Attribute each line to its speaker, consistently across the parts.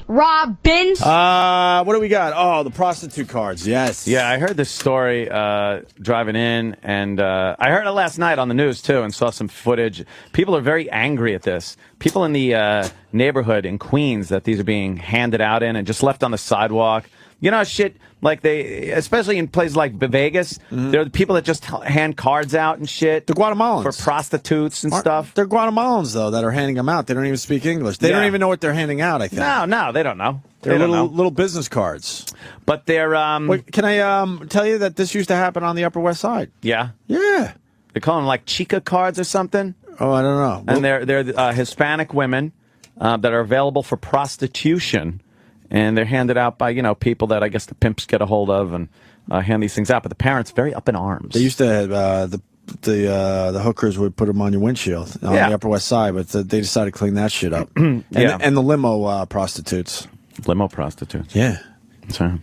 Speaker 1: Robin.
Speaker 2: What do we got? Oh, the prostitute cards. Yes.
Speaker 3: Yeah, I heard this story driving in, and I heard it last night on the news, too, and saw some footage. People are very angry at this. People in the neighborhood in Queens that these are being handed out in and just left on the sidewalk. You know, shit, like especially in places like Vegas, there are the people that just hand cards out and shit.
Speaker 2: The Guatemalans.
Speaker 3: For prostitutes and stuff.
Speaker 2: They're Guatemalans, though, that are handing them out. They don't even speak English. They don't even know what they're handing out, I think.
Speaker 3: No, they don't know.
Speaker 2: They're little business cards.
Speaker 3: But they're...
Speaker 2: Wait, can I tell you that this used to happen on the Upper West Side?
Speaker 3: Yeah?
Speaker 2: Yeah.
Speaker 3: They call them like chica cards or something?
Speaker 2: Oh, I don't know.
Speaker 3: And they're Hispanic women that are available for prostitution. And they're handed out by, people that I guess the pimps get a hold of and hand these things out. But the parents very up in arms.
Speaker 2: They used to have the hookers would put them on your windshield on the Upper West Side, but they decided to clean that shit up. And the limo prostitutes.
Speaker 3: Limo prostitutes.
Speaker 2: Yeah.
Speaker 3: So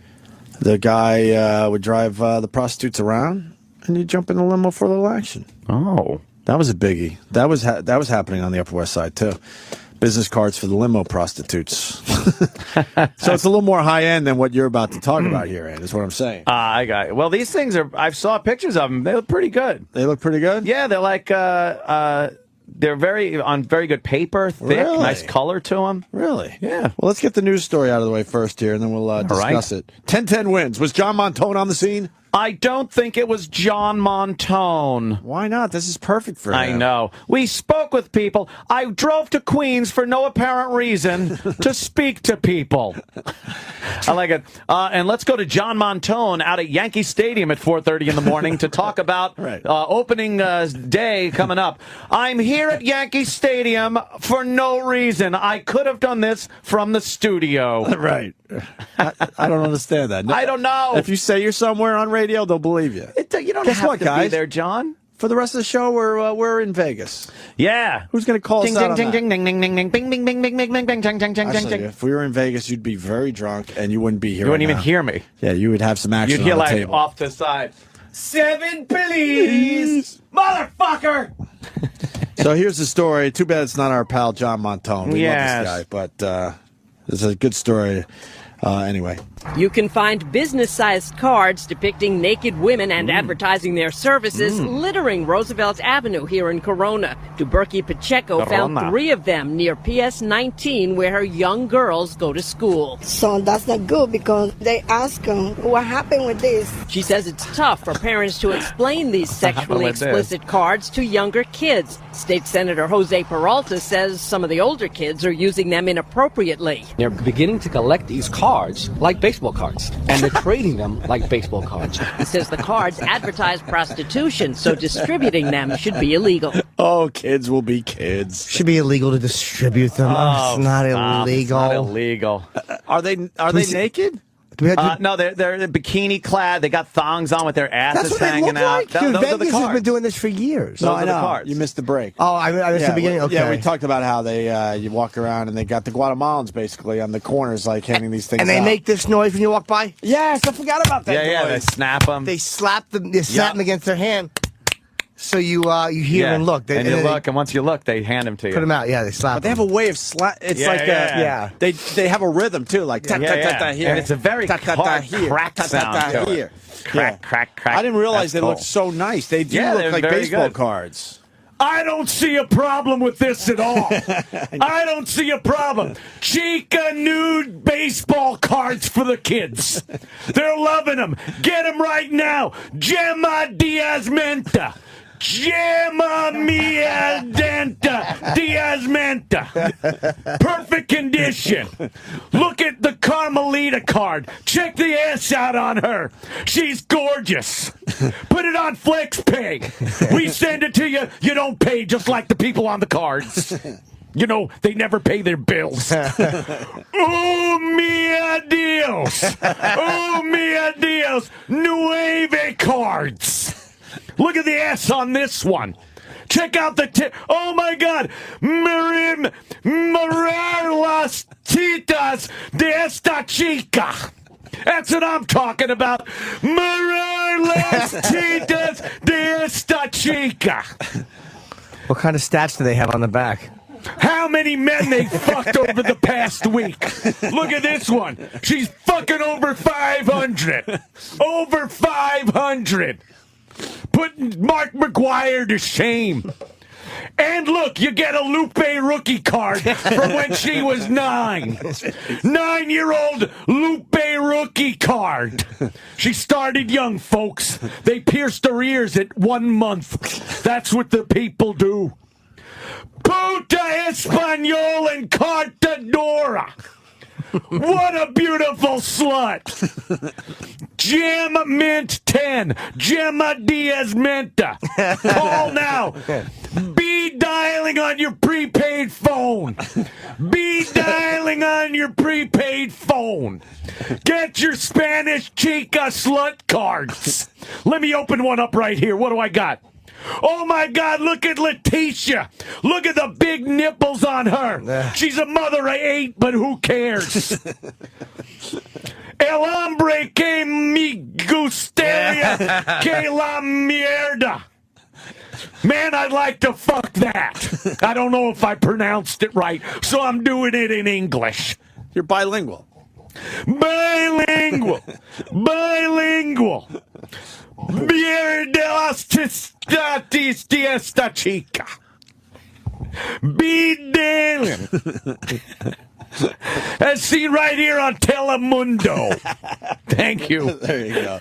Speaker 2: the guy would drive the prostitutes around, and you jump in the limo for a little action.
Speaker 3: Oh,
Speaker 2: that was a biggie. That was happening on the Upper West Side too. Business cards for the limo prostitutes. So it's a little more high end than what you're about to talk about here, Ed, is what I'm saying.
Speaker 3: I got it. Well, these things I saw pictures of them. They look pretty good.
Speaker 2: They look pretty good?
Speaker 3: Yeah, they're like, they're very good paper, thick,
Speaker 2: really?
Speaker 3: Nice color to them.
Speaker 2: Really?
Speaker 3: Yeah.
Speaker 2: Well, let's get the news story out of the way first here, and then we'll discuss it. 10-10 wins. Was John Montone on the scene?
Speaker 3: I don't think it was John Montone.
Speaker 2: Why not? This is perfect for him.
Speaker 3: I know. We spoke with people. I drove to Queens for no apparent reason to speak to people. I like it. And let's go to John Montone out at Yankee Stadium at 4:30 in the morning to talk about opening day coming up. I'm here at Yankee Stadium for no reason. I could have done this from the studio.
Speaker 2: Right. I don't understand that. No,
Speaker 3: I don't know.
Speaker 2: If you say you're somewhere on radio, they'll believe you.
Speaker 3: You don't have to be there, John.
Speaker 2: For the rest of the show, we're in Vegas.
Speaker 3: Yeah.
Speaker 2: Who's going to call us out on that?
Speaker 3: Ding, ding, ding, ding, ding, bing, bing, bing, bing, bing, bing, bing, ding, ding, ding, ding.
Speaker 2: If we were in Vegas, you'd be very drunk, and you wouldn't be here.
Speaker 3: You wouldn't even hear me.
Speaker 2: Yeah, you would have some action.
Speaker 3: You'd hear
Speaker 2: on the
Speaker 3: like
Speaker 2: table.
Speaker 3: off to the side. 7, please, motherfucker.
Speaker 2: So here's the story. Too bad it's not our pal John Montone. We love this guy, but it's a good story. Anyway.
Speaker 4: You can find business-sized cards depicting naked women and advertising their services littering Roosevelt Avenue here in Corona. Duberky Pacheco found 3 of them near PS 19 where her young girls go to school.
Speaker 5: So that's not good because they ask them what happened with this.
Speaker 4: She says it's tough for parents to explain these sexually explicit cards to younger kids. State Senator Jose Peralta says some of the older kids are using them inappropriately.
Speaker 6: They're beginning to collect these cards like baseball cards, and they're trading them like baseball cards.
Speaker 4: He says the cards advertise prostitution, so distributing them should be illegal.
Speaker 2: Oh, kids will be kids.
Speaker 7: Should be illegal to distribute them. It's not illegal.
Speaker 3: It's not illegal.
Speaker 2: Are they naked?
Speaker 3: No, they're bikini clad. They got thongs on with their asses hanging out.
Speaker 7: Dude,
Speaker 3: those are the
Speaker 7: Vegas has been
Speaker 3: cards.
Speaker 7: doing this for years.
Speaker 2: No,
Speaker 3: Those
Speaker 2: I
Speaker 3: are the
Speaker 2: know.
Speaker 3: cards.
Speaker 2: You missed the break.
Speaker 7: Oh, I missed the beginning? Okay.
Speaker 2: Yeah, we talked about how they you walk around and they got the Guatemalans basically on the corners like handing these things
Speaker 7: And they
Speaker 2: out.
Speaker 7: make this noise when you walk by?
Speaker 2: Yes, I forgot about that noise.
Speaker 3: They snap them.
Speaker 7: They slap them against their hand. So you hear and look.
Speaker 3: And you look, and once you look, they hand them to you.
Speaker 7: Put them out, they slap
Speaker 2: But they have a way of It's They have a rhythm too, like ta ta ta ta here.
Speaker 3: And it's a very hard
Speaker 2: here,
Speaker 3: crack sound to
Speaker 2: here.
Speaker 3: it. Crack, crack, crack.
Speaker 2: I didn't realize
Speaker 3: That's
Speaker 2: they looked so nice. They do look
Speaker 3: they're
Speaker 2: like
Speaker 3: very
Speaker 2: baseball
Speaker 3: good.
Speaker 2: cards.
Speaker 8: I don't see a problem with this at all. I don't see a problem. Chica nude baseball cards for the kids. They're loving them. Get them right now. Gemma Diaz Menta. Gemma Mia Denta Diaz Menta. Perfect condition. Look at the Carmelita card. Check the ass out on her. She's gorgeous. Put it on FlexPay. We send it to you. You don't pay just like the people on the cards. You know, they never pay their bills. Oh, mia Dios. Oh, mia Dios. Nueve cards. Look at the ass on this one. Check out the oh my God. Mirar las titas de esta chica. That's what I'm talking about. Mirar las titas de esta chica.
Speaker 7: What kind of stats do they have on the back?
Speaker 8: How many men they fucked over the past week? Look at this one. She's fucking over 500. Over 500. Putting Mark McGuire to shame. And look, you get a Lupe rookie card from when she was 9. 9-year-old Lupe rookie card. She started young, folks. They pierced her ears at 1 month. That's what the people do. Puta Espanol and Cartadora. What a beautiful slut. Jam Mint 10. Gemma Diaz Menta. Call now. Be dialing on your prepaid phone. Be dialing on your prepaid phone. Get your Spanish chica slut cards. Let me open one up right here. What do I got? Oh, my God, look at Leticia. Look at the big nipples on her. She's a mother of 8, but who cares? El hombre que me gustaría que la mierda. Man, I'd like to fuck that. I don't know if I pronounced it right, so I'm doing it in English.
Speaker 2: You're bilingual.
Speaker 8: Bilingual. Bilingual. Bier de las testatis de esta chica. Be dealing. As seen right here on Telemundo. Thank you.
Speaker 2: There you go.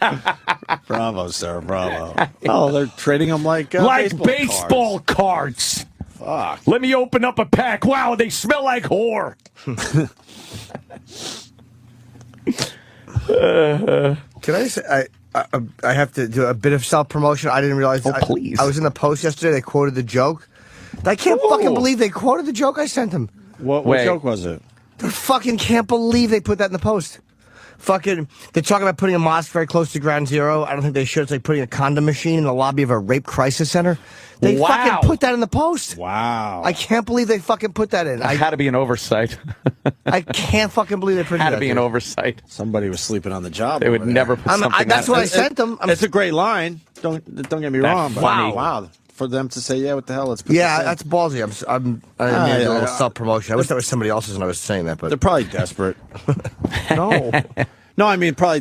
Speaker 2: Bravo, sir. Bravo. Oh, they're trading them like
Speaker 8: baseball cards.
Speaker 2: Fuck.
Speaker 8: Let me open up a pack. Wow, they smell like whore.
Speaker 7: Can I say I have to do a bit of self-promotion. I didn't realize.
Speaker 3: Please.
Speaker 7: I was in the Post yesterday. They quoted the joke. I can't fucking believe they quoted the joke I sent them.
Speaker 2: What joke was it?
Speaker 7: I fucking can't believe they put that in the Post. Fucking, they're talking about putting a mosque very close to Ground Zero. I don't think they should. It's like putting a condom machine in the lobby of a rape crisis center. They fucking put that in the Post.
Speaker 2: Wow.
Speaker 7: I can't believe they fucking put that in.
Speaker 3: It had to be an oversight.
Speaker 7: I can't fucking believe they printed that.
Speaker 3: Had to be an oversight.
Speaker 2: Somebody was sleeping on the job.
Speaker 3: They would never put something.
Speaker 7: That's what I sent them.
Speaker 2: It's a great line. Don't get me wrong. But
Speaker 3: funny.
Speaker 2: Wow. For them to say, yeah, what the hell? Let's put this in.
Speaker 7: That's ballsy. I made a little self-promotion. I wish that was somebody else's and I was saying that, but
Speaker 2: They're probably desperate.
Speaker 7: no.
Speaker 2: No, I mean, probably,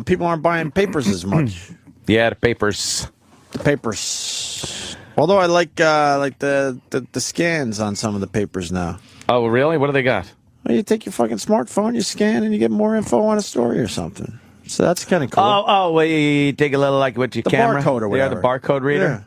Speaker 2: people aren't buying papers as much.
Speaker 3: Yeah, the papers.
Speaker 2: The papers. Although I like the scans on some of the papers now.
Speaker 3: Oh, really? What do they got?
Speaker 2: Well, you take your fucking smartphone, you scan, and you get more info on a story or something. So that's kind of cool.
Speaker 3: Well, you take a little, like, with your camera?
Speaker 2: Barcode or whatever.
Speaker 3: Yeah, the barcode reader?
Speaker 2: Yeah.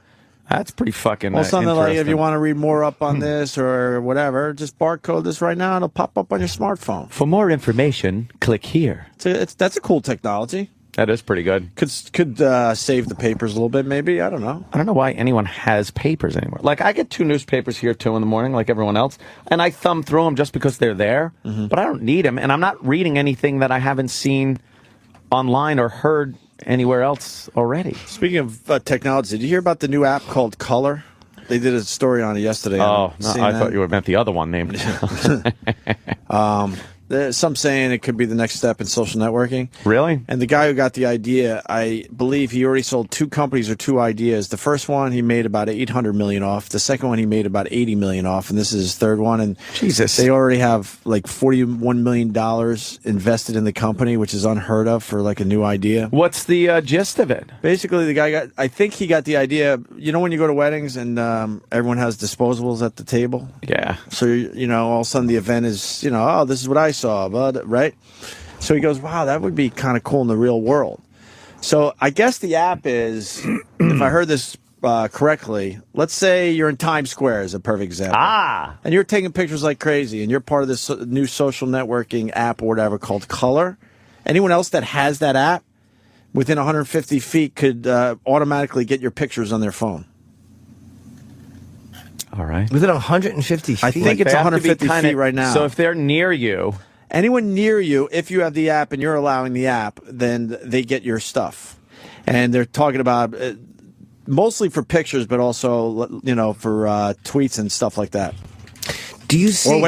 Speaker 3: That's pretty fucking
Speaker 2: Well, something like if
Speaker 3: interesting.
Speaker 2: you want to read more up on this or whatever, just barcode this right now and it'll pop up on your smartphone.
Speaker 3: For more information, click here.
Speaker 2: That's a cool technology.
Speaker 3: That is pretty good.
Speaker 2: Could save the papers a little bit, maybe. I don't know.
Speaker 3: I don't know why anyone has papers anymore. Like, I get 2 newspapers here, 2 in the morning, like everyone else, and I thumb through them just because they're there, but I don't need them, and I'm not reading anything that I haven't seen online or heard anywhere else already.
Speaker 2: Speaking of technology, did you hear about the new app called Color? They did a story on it yesterday.
Speaker 3: Oh, no, I thought you meant the other one named.
Speaker 2: There's some saying it could be the next step in social networking.
Speaker 3: Really?
Speaker 2: And the guy who got the idea, I believe he already sold 2 companies or 2 ideas. The first one he made about $800 million off. The second one he made about $80 million off. And this is his third one. And
Speaker 3: Jesus,
Speaker 2: they already have like $41 million invested in the company, which is unheard of for like a new idea.
Speaker 3: What's the gist of it?
Speaker 2: Basically, the guy I think he got the idea. You know when you go to weddings and everyone has disposables at the table?
Speaker 3: Yeah.
Speaker 2: So, all of a sudden the event is, oh, this is what I saw, right? So he goes, wow, that would be kind of cool in the real world. So I guess the app is, if I heard this correctly, let's say you're in Times Square is a perfect example. And you're taking pictures like crazy, and you're part of this new social networking app or whatever called Color. Anyone else that has that app within 150 feet could automatically get your pictures on their phone.
Speaker 3: All right.
Speaker 7: Within 150 feet?
Speaker 2: I think it's 150 feet right now.
Speaker 3: So if they're near you...
Speaker 2: Anyone near you, if you have the app and you're allowing the app, then they get your stuff. And they're talking about mostly for pictures, but also, for tweets and stuff like that.
Speaker 7: Do you see...
Speaker 2: Or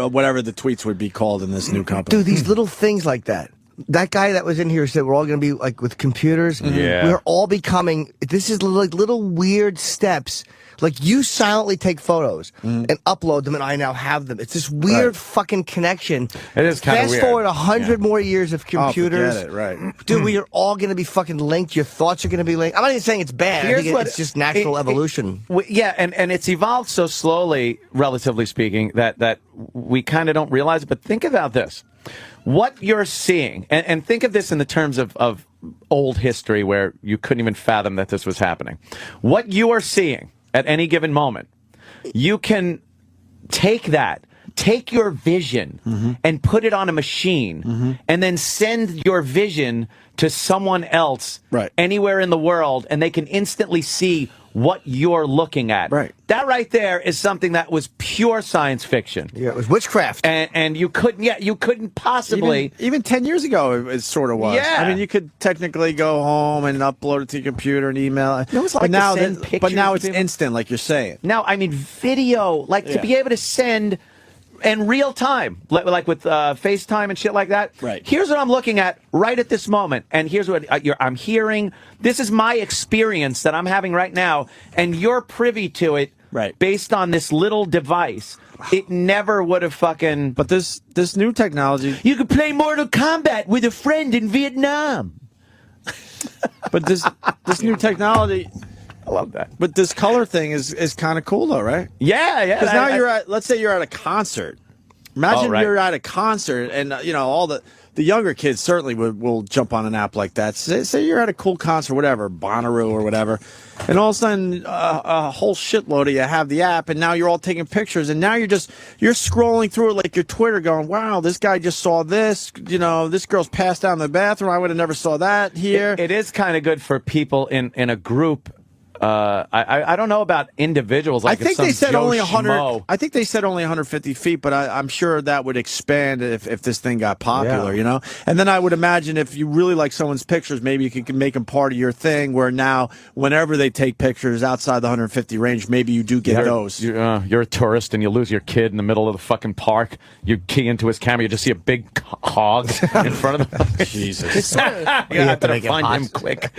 Speaker 2: whatever the tweets would be called in this new company.
Speaker 7: Dude, these little things like that. that guy that was in here said we're all going to be like with computers.
Speaker 3: Yeah.
Speaker 7: We're all becoming, this is like little weird steps. Like you silently take photos and upload them and I now have them. It's this weird fucking connection.
Speaker 3: It is kind of
Speaker 7: Fast
Speaker 3: weird.
Speaker 7: forward 100 more years of computers.
Speaker 2: Oh, forget it, right.
Speaker 7: Dude, we are all going to be fucking linked. Your thoughts are going to be linked. I'm not even saying it's bad. I think it's just natural evolution.
Speaker 3: Yeah, and it's evolved so slowly, relatively speaking, that we kind of don't realize it. But think about this. What you're seeing, and think of this in the terms of old history where you couldn't even fathom that this was happening. What you are seeing at any given moment, you can take your vision and put it on a machine and then send your vision to someone else anywhere in the world, and they can instantly see what you're looking at.
Speaker 2: Right.
Speaker 3: That right there is something that was pure science fiction.
Speaker 7: Yeah, it was witchcraft.
Speaker 3: And you couldn't possibly...
Speaker 2: Even 10 years ago, it sort of was.
Speaker 3: Yeah.
Speaker 2: I mean, you could technically go home and upload it to your computer and email it.
Speaker 3: It was like to send pictures
Speaker 2: but now
Speaker 3: to
Speaker 2: it's
Speaker 3: people.
Speaker 2: instant, like you're saying.
Speaker 3: Now, I mean, video, to be able to send in real time, like with FaceTime and shit like that.
Speaker 2: Right.
Speaker 3: Here's what I'm looking at right at this moment, and here's what I'm hearing. This is my experience that I'm having right now, and you're privy to it based on this little device. It never would have fucking...
Speaker 2: But this new technology...
Speaker 3: You could play Mortal Kombat with a friend in Vietnam.
Speaker 2: But this new technology...
Speaker 3: I love that.
Speaker 2: But this color thing is kind of cool, though, right?
Speaker 3: Yeah.
Speaker 2: Because now you're at, let's say you're at a concert. Imagine
Speaker 3: right.
Speaker 2: you're at a concert, and all the younger kids certainly will jump on an app like that. Say you're at a cool concert, whatever, Bonnaroo or whatever, and all of a sudden a whole shitload of you have the app, and now you're all taking pictures, and now you're scrolling through it like your Twitter, going, "Wow, this guy just saw this. This girl's passed out in the bathroom. I would have never saw that here."
Speaker 3: It is kind of good for people in a group. I don't know about individuals. Like
Speaker 2: I think they said only 100.
Speaker 3: Schmo.
Speaker 2: I think they said only 150 feet, but I'm sure that would expand if this thing got popular, And then I would imagine if you really like someone's pictures, maybe you can make them part of your thing. Where now, whenever they take pictures outside the 150 range, maybe you do get those.
Speaker 3: You're a tourist and you lose your kid in the middle of the fucking park. You key into his camera, you just see a big hog in front of him.
Speaker 2: Jesus,
Speaker 3: you have to find him quick.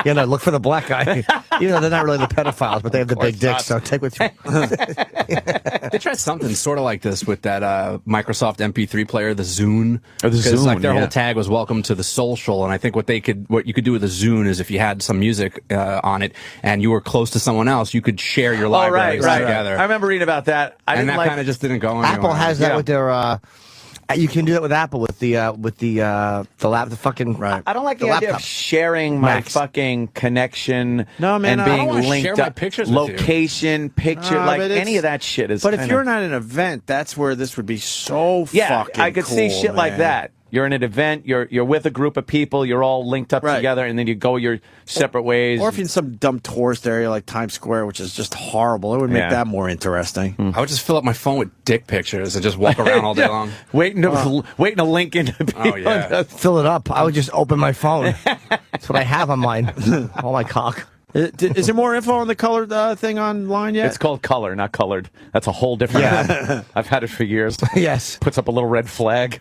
Speaker 7: No, look for the black guy. They're not really the pedophiles, but they have the big dicks, so take what you...
Speaker 1: They tried something sort of like this with that Microsoft MP3 player, the Zune.
Speaker 3: Oh, the Zune,
Speaker 1: like their whole tag was "Welcome to the Social," and I think what you could do with the Zune is if you had some music on it and you were close to someone else, you could share your libraries together.
Speaker 3: I remember reading about that.
Speaker 1: And that kind of just didn't go anywhere.
Speaker 7: Apple has that with their... you can do that with Apple with the fucking
Speaker 3: I don't like the idea of sharing my fucking connection.
Speaker 2: No, man,
Speaker 3: and being
Speaker 1: I don't
Speaker 3: linked
Speaker 1: share my
Speaker 3: up,
Speaker 1: pictures with
Speaker 3: location, picture, like any of that shit is.
Speaker 2: But if you're not at an event, that's where this would be so fucking
Speaker 3: I could see
Speaker 2: cool,
Speaker 3: shit like
Speaker 2: man.
Speaker 3: that. You're in an event, you're with a group of people, you're all linked up together, and then you go your separate ways.
Speaker 2: Or if you're in some dumb tourist area like Times Square, which is just horrible, it would make that more interesting.
Speaker 1: I would just fill up my phone with dick pictures and just walk around all day long.
Speaker 3: Waiting to link into people.
Speaker 1: Oh, yeah.
Speaker 7: Fill it up. I would just open my phone. That's what I have on mine. All my cock.
Speaker 2: Is there more info on the colored thing online yet?
Speaker 3: It's called Color, not Colored. That's a whole different app. I've had it for years.
Speaker 7: Yes.
Speaker 3: Puts up a little red flag.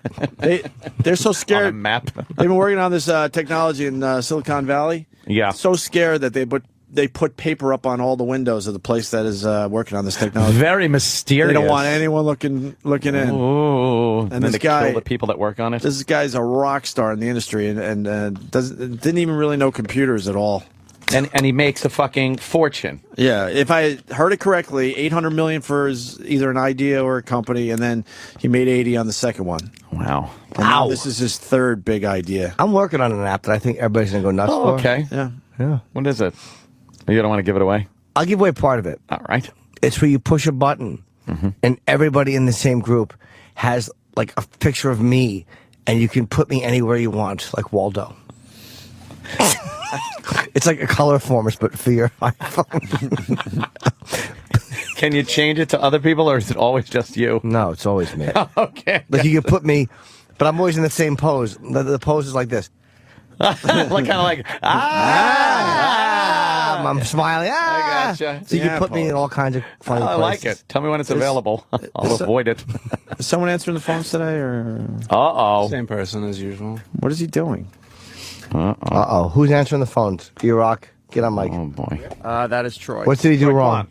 Speaker 2: They're so scared.
Speaker 3: On a map.
Speaker 2: They've been working on this technology in Silicon Valley.
Speaker 3: Yeah.
Speaker 2: So scared that they put paper up on all the windows of the place that is working on this technology.
Speaker 3: Very mysterious.
Speaker 2: They don't want anyone looking in.
Speaker 3: Ooh.
Speaker 2: And
Speaker 3: then
Speaker 2: this
Speaker 3: to
Speaker 2: guy,
Speaker 3: kill the people that work on it.
Speaker 2: This guy's a rock star in the industry and didn't even really know computers at all.
Speaker 3: And he makes a fucking fortune.
Speaker 2: Yeah, if I heard it correctly, $800 million for either an idea or a company, and then he made 80 on the second one.
Speaker 3: Wow.
Speaker 2: And now this is his third big idea.
Speaker 7: I'm working on an app that I think everybody's going to go nuts for.
Speaker 3: Okay.
Speaker 2: Yeah.
Speaker 3: What is it? You don't want to give it away?
Speaker 7: I'll give away part of it.
Speaker 3: All right.
Speaker 7: It's where you push a button, and everybody in the same group has like a picture of me, and you can put me anywhere you want, like Waldo. It's like a color formers, but for your iPhone.
Speaker 3: Can you change it to other people, or is it always just you?
Speaker 7: No, it's always me.
Speaker 3: Okay.
Speaker 7: Like you can put me, but I'm always in the same pose. The pose is like this.
Speaker 3: Like kind of like
Speaker 7: I'm smiling. Ah!
Speaker 3: I gotcha.
Speaker 7: So you can put me in all kinds of funny places.
Speaker 3: I like it. Tell me when it's available. I'll avoid it.
Speaker 2: Is someone answering the phones today, or
Speaker 1: Same person as usual.
Speaker 2: what is he doing?
Speaker 7: Who's answering the phones? E-Rock, get on mic.
Speaker 3: Oh boy.
Speaker 9: That is Troy.
Speaker 7: What did he do wrong?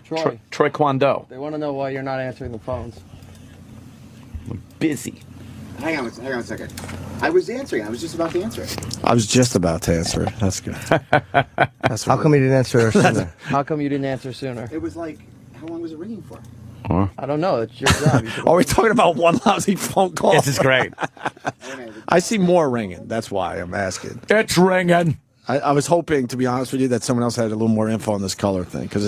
Speaker 3: Troy Kwando.
Speaker 9: They want to know why you're not answering the phones.
Speaker 3: Busy.
Speaker 10: Hang on a second. I was answering. I was just about to answer it.
Speaker 2: I was just about to answer it. That's good. That's
Speaker 7: How come he didn't answer sooner?
Speaker 9: How come you didn't answer sooner?
Speaker 10: It was like, how long was it ringing for?
Speaker 9: I don't know. It's your job. You should-
Speaker 2: Are we talking about one lousy phone call?
Speaker 3: This is great.
Speaker 2: I see more ringing. That's why I'm asking.
Speaker 8: It's ringing.
Speaker 2: I was hoping, to be honest with you, that someone else had a little more info on this color thing because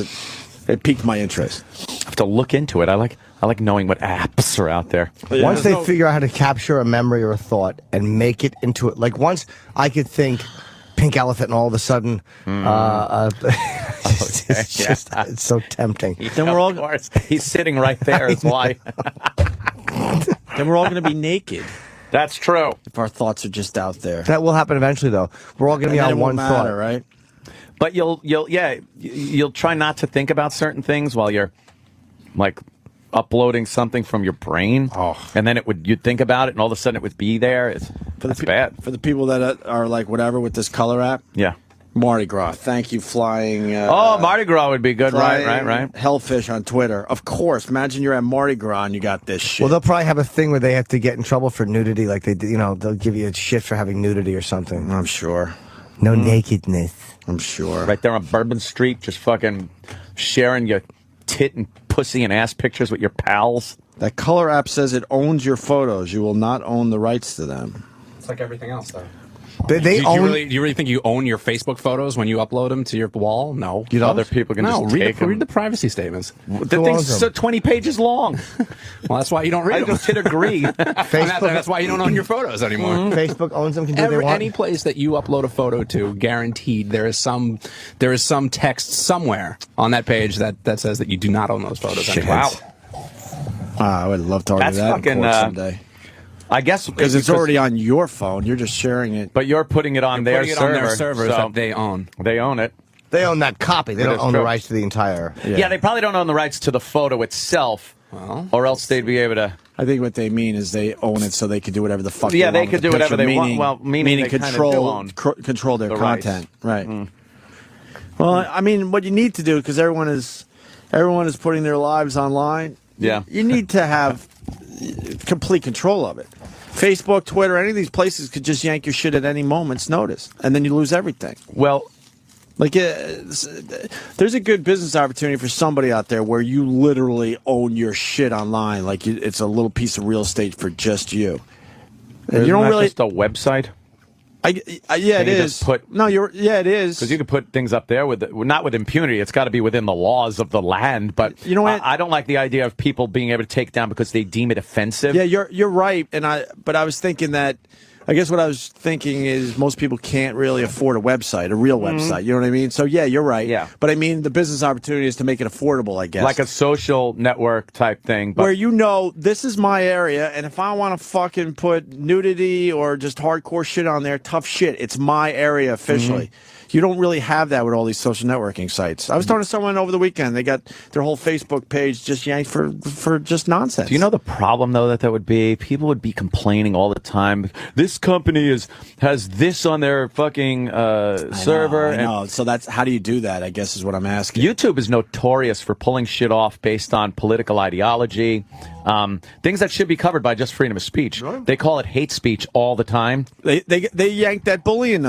Speaker 2: it piqued my interest.
Speaker 3: I have to look into it. I like knowing what apps are out there.
Speaker 2: Yeah.
Speaker 7: Once they figure out how to capture a memory or a thought and make it into it, like once I could think pink elephant and all of a sudden, it's so tempting.
Speaker 2: Then we're all
Speaker 3: Of course. He's sitting right there. Is why.
Speaker 2: then we're all going to be naked
Speaker 3: That's true.
Speaker 2: if our thoughts are just out there.
Speaker 7: That will happen eventually, though. We're all going to be
Speaker 2: And then
Speaker 7: on
Speaker 2: it
Speaker 7: one
Speaker 2: won't
Speaker 7: thought,
Speaker 2: matter, right?
Speaker 3: But you'll try not to think about certain things while you're like uploading something from your brain. And then you'd think about it, and all of a sudden it would be there. That's bad.
Speaker 2: For the people that are like whatever with this color app,
Speaker 3: Yeah.
Speaker 2: Mardi Gras. Thank you, flying.
Speaker 3: Mardi Gras would be good, right.
Speaker 2: Hellfish on Twitter. Of course. Imagine you're at Mardi Gras and you got this shit.
Speaker 7: Well, they'll probably have a thing where they have to get in trouble for nudity, like they'll give you a shit for having nudity or something.
Speaker 2: I'm sure.
Speaker 7: No nakedness.
Speaker 2: I'm sure.
Speaker 3: Right there on Bourbon Street, just fucking sharing your tit and pussy and ass pictures with your pals.
Speaker 2: That color app says it owns your photos. You will not own the rights to them.
Speaker 1: It's like everything else, though.
Speaker 7: They
Speaker 1: Do you
Speaker 7: own.
Speaker 1: really think you own your Facebook photos when you upload them to your wall? No.
Speaker 3: You know, other people can just take them.
Speaker 1: read the privacy statements.
Speaker 3: The thing's 20 pages long.
Speaker 1: Well, that's why you don't read
Speaker 3: I
Speaker 1: them.
Speaker 3: just hit agree.
Speaker 1: That's why you don't own your photos anymore.
Speaker 7: Facebook owns them. Can do what they want.
Speaker 1: Any place that you upload a photo to, guaranteed there is some text somewhere on that page that says that you do not own those photos anymore.
Speaker 3: Wow.
Speaker 2: I would love to argue
Speaker 3: That's
Speaker 2: that
Speaker 3: fucking,
Speaker 2: in court someday.
Speaker 3: I guess
Speaker 2: Because it's already on your phone. You're just sharing it.
Speaker 3: But you're putting it on their
Speaker 1: Putting it
Speaker 3: server.
Speaker 1: on their servers
Speaker 3: so
Speaker 1: that they own.
Speaker 3: They own it.
Speaker 7: They own that copy. They
Speaker 3: That
Speaker 7: don't
Speaker 3: is
Speaker 7: own the
Speaker 3: true.
Speaker 7: rights to the entire.
Speaker 3: Yeah, they probably don't own the rights to the photo itself.
Speaker 1: Well,
Speaker 3: or else they'd be able to.
Speaker 2: I think what they mean is they own it so they can do whatever the fuck
Speaker 3: Yeah,
Speaker 2: they
Speaker 3: they
Speaker 2: want
Speaker 3: could
Speaker 2: with
Speaker 3: do
Speaker 2: the
Speaker 3: whatever
Speaker 2: picture,
Speaker 3: they want. Well, meaning they kinda do own
Speaker 2: control their
Speaker 3: the rights.
Speaker 2: content. Right. Well, I mean, what you need to do, because everyone is putting their lives online.
Speaker 3: Yeah.
Speaker 2: You need to have complete control of it. Facebook, Twitter, any of these places could just yank your shit at any moment's notice, and then you lose everything.
Speaker 3: Well,
Speaker 2: like, there's a good business opportunity for somebody out there where you literally own your shit online, like it's a little piece of real estate for just you. And you don't really
Speaker 3: just a website.
Speaker 2: Yeah, it is. It is.
Speaker 3: Because you could put things up there not with impunity. It's got to be within the laws of the land. But
Speaker 2: you know what?
Speaker 3: I don't like the idea of people being able to take down because they deem it offensive.
Speaker 2: Yeah, you're right. But I was thinking that. I guess what I was thinking is most people can't really afford a website, a real website. You know what I mean? So yeah, you're right.
Speaker 3: Yeah.
Speaker 2: But I mean, the business opportunity is to make it affordable, I guess.
Speaker 3: Like a social network type thing. But
Speaker 2: Where this is my area, and if I want to fucking put nudity or just hardcore shit on there, tough shit, it's my area officially. You don't really have that with all these social networking sites. I was talking to someone over the weekend. They got their whole Facebook page just yanked for just nonsense.
Speaker 3: Do you know the problem, though, that would be? People would be complaining all the time. This company has this on their fucking server.
Speaker 2: I know. So that's how do you do that, I guess, is what I'm asking.
Speaker 3: YouTube is notorious for pulling shit off based on political ideology. Things that should be covered by just freedom of speech. Really? They call it hate speech all the time.
Speaker 2: They yanked that bullying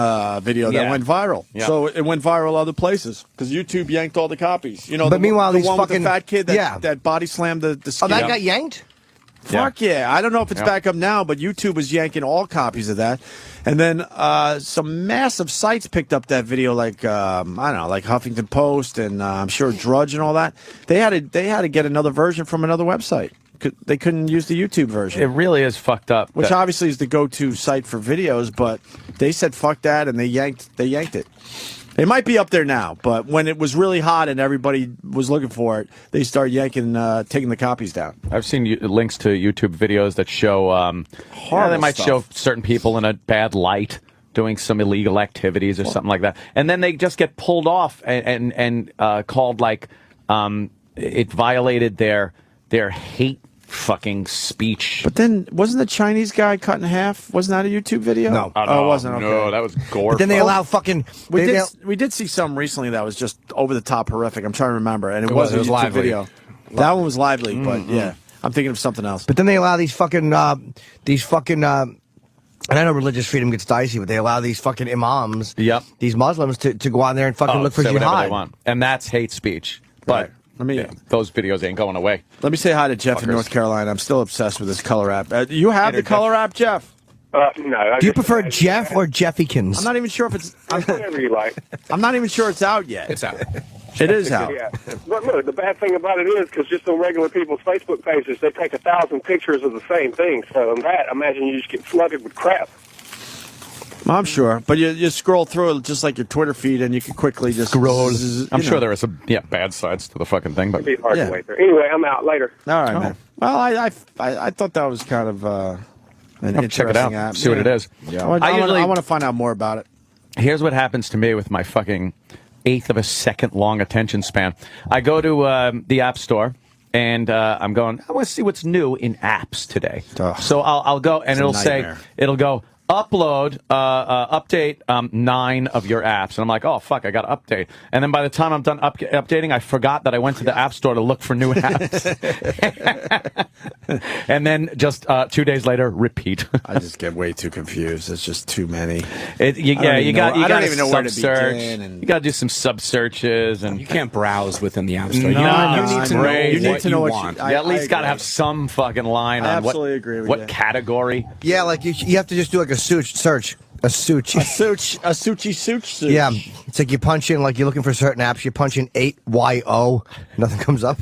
Speaker 2: video that went viral.
Speaker 3: Yeah.
Speaker 2: So it went viral other places because YouTube yanked all the copies. You know,
Speaker 7: But meanwhile,
Speaker 2: the
Speaker 7: these
Speaker 2: one with
Speaker 7: fucking
Speaker 2: the fat kid that body slammed the
Speaker 7: Oh, that got yanked?
Speaker 2: Fuck yeah. I don't know if it's back up now, but YouTube was yanking all copies of that. And then some massive sites picked up that video, like, I don't know, like Huffington Post and I'm sure Drudge and all that. They had to get another version from another website. They couldn't use the YouTube version.
Speaker 3: It really is fucked up.
Speaker 2: Which obviously is the go-to site for videos, but they said fuck that and they yanked it. It might be up there now, but when it was really hot and everybody was looking for it, they started yanking, taking the copies down.
Speaker 3: I've seen links to YouTube videos that show, they might
Speaker 2: stuff.
Speaker 3: show certain people in a bad light doing some illegal activities or something like that, and then they just get pulled off and called like it violated their hate fucking speech.
Speaker 2: But then, wasn't the Chinese guy cut in half? Wasn't that a YouTube video?
Speaker 7: No.
Speaker 2: Oh, it wasn't? Okay.
Speaker 3: No, that was gore.
Speaker 7: But then they allow fucking...
Speaker 2: We did see some recently that was just over-the-top horrific. I'm trying to remember, and it was a YouTube
Speaker 1: lively.
Speaker 2: video. That one was lively, but yeah. I'm thinking of something else.
Speaker 7: But then they allow these fucking... and I know religious freedom gets dicey, but they allow these fucking imams, these Muslims, to go on there and fucking look for
Speaker 3: say whatever
Speaker 7: jihad.
Speaker 3: they want. And that's hate speech. But... those videos ain't going away.
Speaker 2: Let me say hi to Jeff in North Carolina. I'm still obsessed with this color app. Do you have the color app, Jeff?
Speaker 11: No.
Speaker 7: Do you prefer Jeff or Jeffykins?
Speaker 2: I'm not even sure if it's...
Speaker 11: Whatever you like.
Speaker 2: I'm not even sure it's out yet.
Speaker 1: It's out.
Speaker 2: It is out.
Speaker 11: Yeah. But look, the bad thing about it is, because just on regular people's Facebook pages, they take 1,000 pictures of the same thing. So on that, imagine you just get flooded with crap.
Speaker 2: I'm sure, but you scroll through it just like your Twitter feed, and you can quickly just scroll.
Speaker 3: I'm sure there are some bad sides to the fucking thing, but
Speaker 11: It'd be hard to wait there. Anyway, I'm out later.
Speaker 2: All right, man. Well, I thought that was kind of an interesting
Speaker 3: check it out,
Speaker 2: app.
Speaker 3: see what it is.
Speaker 2: Yeah. I want to find out more about it.
Speaker 3: Here's what happens to me with my fucking eighth of a second long attention span. I go to the App Store. And I'm going, I want to see what's new in apps today. So I'll go, and it'll go, upload, update 9 of your apps. And I'm like, oh, fuck, I got to update. And then by the time I'm done updating, I forgot that I went to the App Store to look for new apps. And then just 2 days later, repeat.
Speaker 2: I just get way too confused. It's just too many.
Speaker 3: You got to
Speaker 2: know where to begin.
Speaker 3: You got to do some sub searches, and
Speaker 1: you can't browse within the App Store.
Speaker 3: You
Speaker 1: need to know what you want.
Speaker 3: You at least got to have some fucking line on what category.
Speaker 7: Yeah, like you have to just do like a search. A suchi. Yeah, it's like you punch in, like you're looking for certain apps, you punch in 8YO, nothing comes up.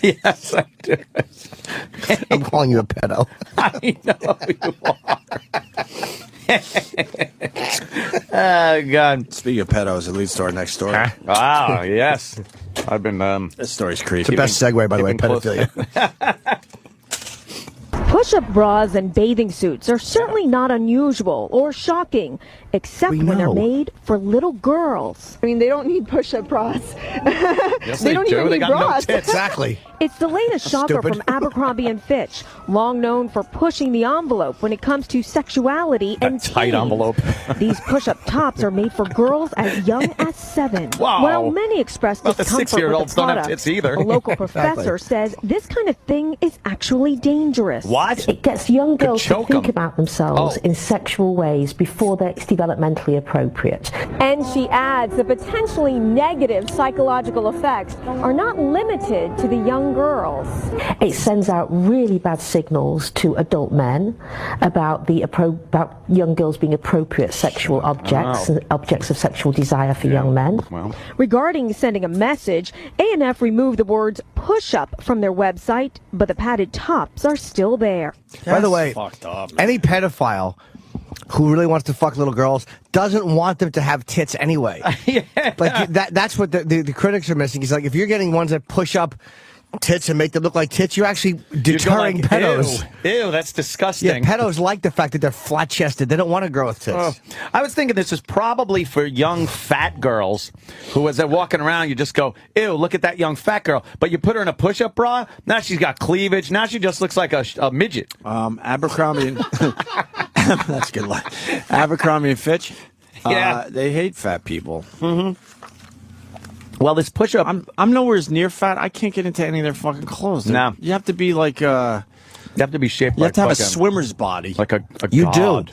Speaker 3: Yes, I do.
Speaker 7: I'm calling you a pedo.
Speaker 3: I know you are. Oh, God.
Speaker 2: Speaking of pedos, it leads to our next story.
Speaker 3: Wow, yes. I've been...
Speaker 2: this story's creepy.
Speaker 7: It's the best segue, by the way, pedophilia.
Speaker 12: Push-up bras and bathing suits are certainly not unusual or shocking, except when they're made for little girls.
Speaker 5: I mean, they don't need push-up bras.
Speaker 3: Yes,
Speaker 5: they don't
Speaker 3: do.
Speaker 5: even
Speaker 3: They
Speaker 5: need
Speaker 3: got
Speaker 5: bras.
Speaker 3: no tits.
Speaker 7: Exactly.
Speaker 12: It's the latest shocker from Abercrombie & Fitch, long known for pushing the envelope when it comes to sexuality and
Speaker 3: tight
Speaker 12: teens.
Speaker 3: envelope.
Speaker 12: These push-up tops are made for girls as young as 7.
Speaker 3: Wow.
Speaker 12: While many express
Speaker 3: Well, the
Speaker 12: discomfort with
Speaker 3: 6-year-olds
Speaker 12: the
Speaker 3: don't have
Speaker 12: product,
Speaker 3: tits either.
Speaker 12: a local professor says this kind of thing is actually dangerous.
Speaker 3: What?
Speaker 13: It gets young girls to
Speaker 3: choke
Speaker 13: think
Speaker 3: 'em.
Speaker 13: about themselves in sexual ways before it's developmentally appropriate.
Speaker 12: And she adds the potentially negative psychological effects are not limited to the young girls.
Speaker 13: It sends out really bad signals to adult men about about young girls being appropriate sexual objects and objects of sexual desire for young men.
Speaker 3: Well,
Speaker 12: Regarding sending a message, A&F removed the words push-up from their website, but the padded tops are still there.
Speaker 7: By the way,
Speaker 2: fucked up, man.
Speaker 7: any pedophile who really wants to fuck little girls doesn't want them to have tits anyway. Like that's what the critics are missing. It's like if you're getting ones that push up tits and make them look like tits, you're actually deterring pedos.
Speaker 3: Ew, that's disgusting.
Speaker 7: Yeah, pedos like the fact that they're flat-chested. They don't want a girl with tits.
Speaker 3: Oh. I was thinking this is probably for young fat girls who, as they're walking around, you just go, ew, look at that young fat girl. But you put her in a push-up bra, now she's got cleavage, now she just looks like a midget.
Speaker 2: Abercrombie that's a good line. Abercrombie and Fitch, they hate fat people.
Speaker 3: Mm-hmm. Well, this push-up...
Speaker 2: I'm nowhere near fat. I can't get into any of their fucking clothes.
Speaker 3: No.
Speaker 2: You have to be like...
Speaker 3: you have to be shaped
Speaker 2: You
Speaker 3: like...
Speaker 2: have to have a swimmer's body.
Speaker 3: Like a
Speaker 7: You
Speaker 3: god.
Speaker 7: do.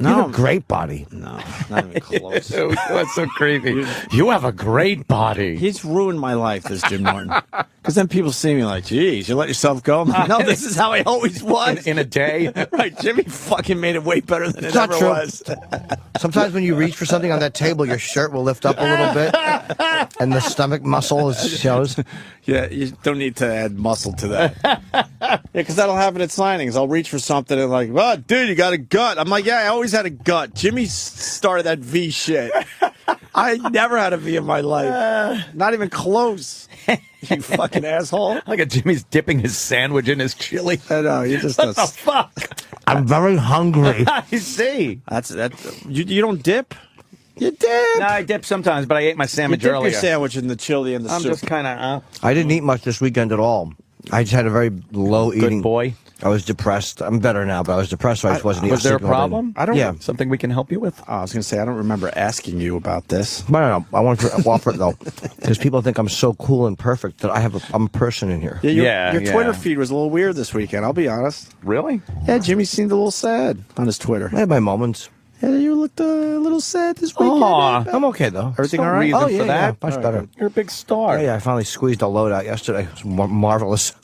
Speaker 7: You have a great body.
Speaker 2: No, not even close.
Speaker 3: That's so creepy. You have a great body.
Speaker 2: He's ruined my life, this Jim Norton. Because then people see me like, geez, you let yourself go? No, this is how I always was.
Speaker 3: In a day?
Speaker 2: Right, Jimmy fucking made it way better than it
Speaker 7: not
Speaker 2: ever
Speaker 7: true.
Speaker 2: was.
Speaker 7: Sometimes when you reach for something on that table, your shirt will lift up a little bit, and the stomach muscle shows.
Speaker 2: Yeah, you don't need to add muscle to that. Yeah, because that'll happen at signings. I'll reach for something and like, oh, dude, you got a gut. I'm like, yeah, I always had a gut. Jimmy started that V shit. I never had a V in my life. Not even close. You fucking asshole.
Speaker 3: Look at Jimmy's dipping his sandwich in his chili.
Speaker 2: I know, you just...
Speaker 3: What the fuck?
Speaker 7: I'm very hungry.
Speaker 3: I see.
Speaker 2: That's you don't dip. You dip.
Speaker 3: No, I dip sometimes, but I ate my sandwich
Speaker 2: you dip
Speaker 3: earlier.
Speaker 2: your sandwich in the chili and the
Speaker 3: I'm
Speaker 2: soup.
Speaker 3: just kind of.
Speaker 7: I didn't eat much this weekend at all. I just had a very low eating.
Speaker 3: Good boy.
Speaker 7: I was depressed. I'm better now, but I was depressed, so I just wasn't eating.
Speaker 3: Was there a problem?
Speaker 2: I don't.
Speaker 7: Yeah.
Speaker 3: Something we can help you with?
Speaker 2: Oh, I was going to say I don't remember asking you about this.
Speaker 7: No. I want to offer it though, because people think I'm so cool and perfect that I'm a person in here.
Speaker 2: Yeah, your Twitter feed was a little weird this weekend. I'll be honest.
Speaker 3: Really?
Speaker 2: Yeah, Jimmy seemed a little sad on his Twitter.
Speaker 7: I had my moments.
Speaker 2: Yeah, you looked a little sad this weekend.
Speaker 7: I'm okay though.
Speaker 2: Everything all right?
Speaker 7: Oh yeah, much better.
Speaker 3: You're a big star.
Speaker 7: Yeah, I finally squeezed a load out yesterday. It was marvelous.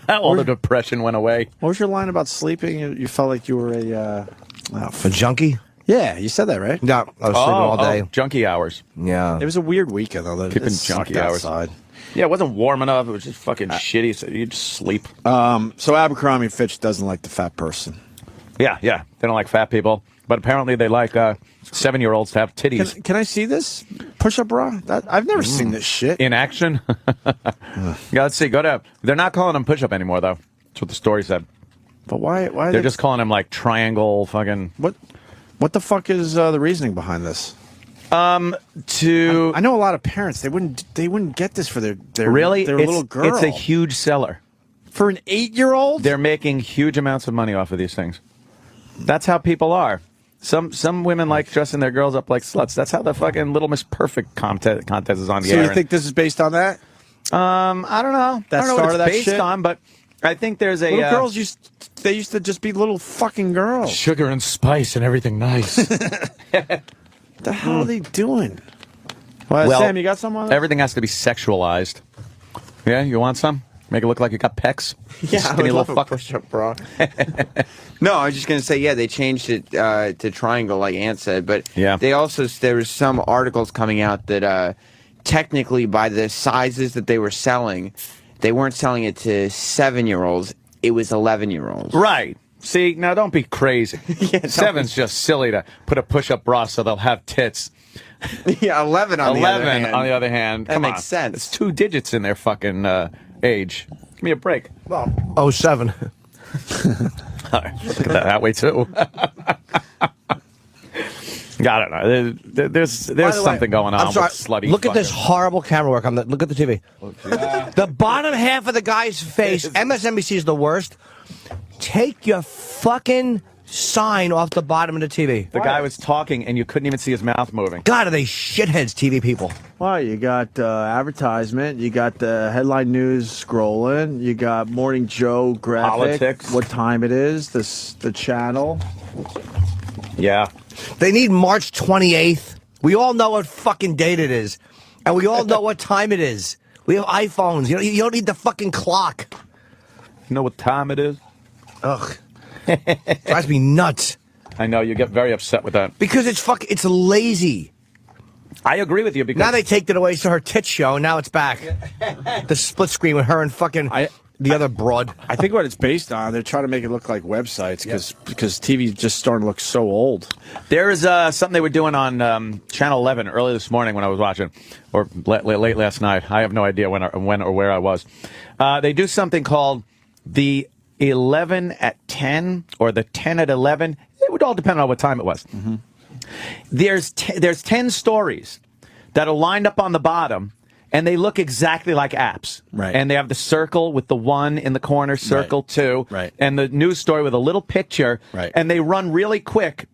Speaker 3: All the depression went away.
Speaker 2: What was your line about sleeping? You felt like you were
Speaker 7: a junkie.
Speaker 2: Yeah, you said that, right?
Speaker 7: Yeah, I was sleeping all day.
Speaker 3: Junkie hours.
Speaker 7: Yeah.
Speaker 2: It was a weird weekend though.
Speaker 3: Keeping junkie hours.
Speaker 2: Outside.
Speaker 3: Yeah, it wasn't warm enough. It was just fucking shitty. So you just sleep.
Speaker 2: So Abercrombie & Fitch doesn't like the fat person.
Speaker 3: Yeah. They don't like fat people, but apparently they like 7-year-olds to have titties.
Speaker 2: Can I see this push-up bra? I've never seen this shit
Speaker 3: in action. Yeah, let's see. They're not calling them push-up anymore, though. That's what the story said.
Speaker 2: But why?
Speaker 3: They're just calling them like triangle fucking.
Speaker 2: What the fuck is the reasoning behind this? I know a lot of parents they wouldn't get this for their little girl.
Speaker 3: It's a huge seller
Speaker 2: for an 8-year-old.
Speaker 3: They're making huge amounts of money off of these things. That's how people are. Some women like dressing their girls up like sluts. That's how the fucking Little Miss Perfect contest is on the air.
Speaker 2: So you think this is based on that?
Speaker 3: I don't know. I don't know what it's based on, but I think there's a
Speaker 2: little girls used to just be little fucking girls.
Speaker 8: Sugar and spice and everything nice.
Speaker 2: The hell are they doing? Well, Sam, you got some on that?
Speaker 3: Everything has to be sexualized. Yeah, you want some? Make it look like you got pecs.
Speaker 14: Yeah, I would love a push-up bra. No, I was just going to say, yeah, they changed it to triangle, like Ant said. But there was some articles coming out that technically by the sizes that they were selling, they weren't selling it to 7-year-olds. It was 11-year-olds.
Speaker 3: Right. See, now don't be crazy. 7's just silly to put a push-up bra so they'll have tits.
Speaker 14: Yeah, 11 on the other hand.
Speaker 3: That
Speaker 14: Come makes sense.
Speaker 3: It's 2 digits in their fucking age. Give me a break.
Speaker 7: Well, 07.
Speaker 3: All right, look at that way too. I don't know. There's something going on with slutty.
Speaker 7: Look at this horrible camera work. Look at the TV. The bottom half of the guy's face. MSNBC is the worst. Take your fucking sign off the bottom of the TV.
Speaker 3: The guy was talking and you couldn't even see his mouth moving.
Speaker 7: God, are they shitheads, TV people?
Speaker 2: Well, you got advertisement, you got the headline news scrolling, you got Morning Joe graphic,
Speaker 3: politics,
Speaker 2: what time it is, the channel.
Speaker 3: Yeah.
Speaker 7: They need March 28th. We all know what fucking date it is. And we all know what time it is. We have iPhones. You don't need the fucking clock.
Speaker 3: You know what time it is?
Speaker 7: Ugh. Drives me nuts.
Speaker 3: I know, you get very upset with that.
Speaker 7: Because it's lazy.
Speaker 3: I agree with you because
Speaker 7: now they take it away so her tits show, and now it's back. The split screen with her and fucking the other broad.
Speaker 2: I think what it's based on, they're trying to make it look like websites because TV's just starting to look so old.
Speaker 3: There is something they were doing on Channel 11 early this morning when I was watching, or late last night. I have no idea when or where I was. They do something called the 11 at 10 or the 10 at 11. It would all depend on what time it was. Mm-hmm. There's 10 stories that are lined up on the bottom, and they look exactly like apps.
Speaker 2: Right.
Speaker 3: And they have the circle with the 1 in the corner, circle 2,
Speaker 2: right,
Speaker 3: and the news story with a little picture.
Speaker 2: Right.
Speaker 3: And they run really quick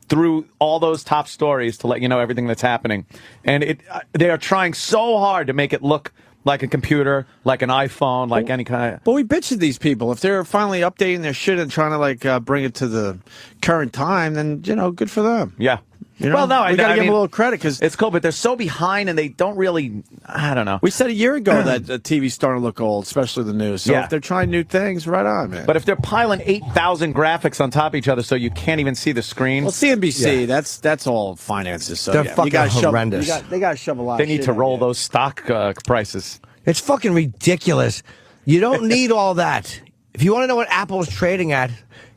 Speaker 3: through all those top stories to let you know everything that's happening. And they are trying so hard to make it look like a computer, like an iPhone, like any kind of...
Speaker 2: But we bitch at these people. If they're finally updating their shit and trying to bring it to the current time, then, good for them.
Speaker 3: Yeah.
Speaker 2: Well, no, we got to give them a little credit because
Speaker 3: it's cool, but they're so behind and they don't really. I don't know.
Speaker 2: We said a year ago that the TV's starting to look old, especially the news. So if they're trying new things, right on, man.
Speaker 3: But if they're piling 8,000 graphics on top of each other so you can't even see the screen,
Speaker 2: well, CNBC, that's all finances. So
Speaker 7: they're fucking horrendous.
Speaker 2: They got to shove a lot.
Speaker 3: They need to roll those stock prices.
Speaker 7: It's fucking ridiculous. You don't need all that. If you want to know what Apple is trading at,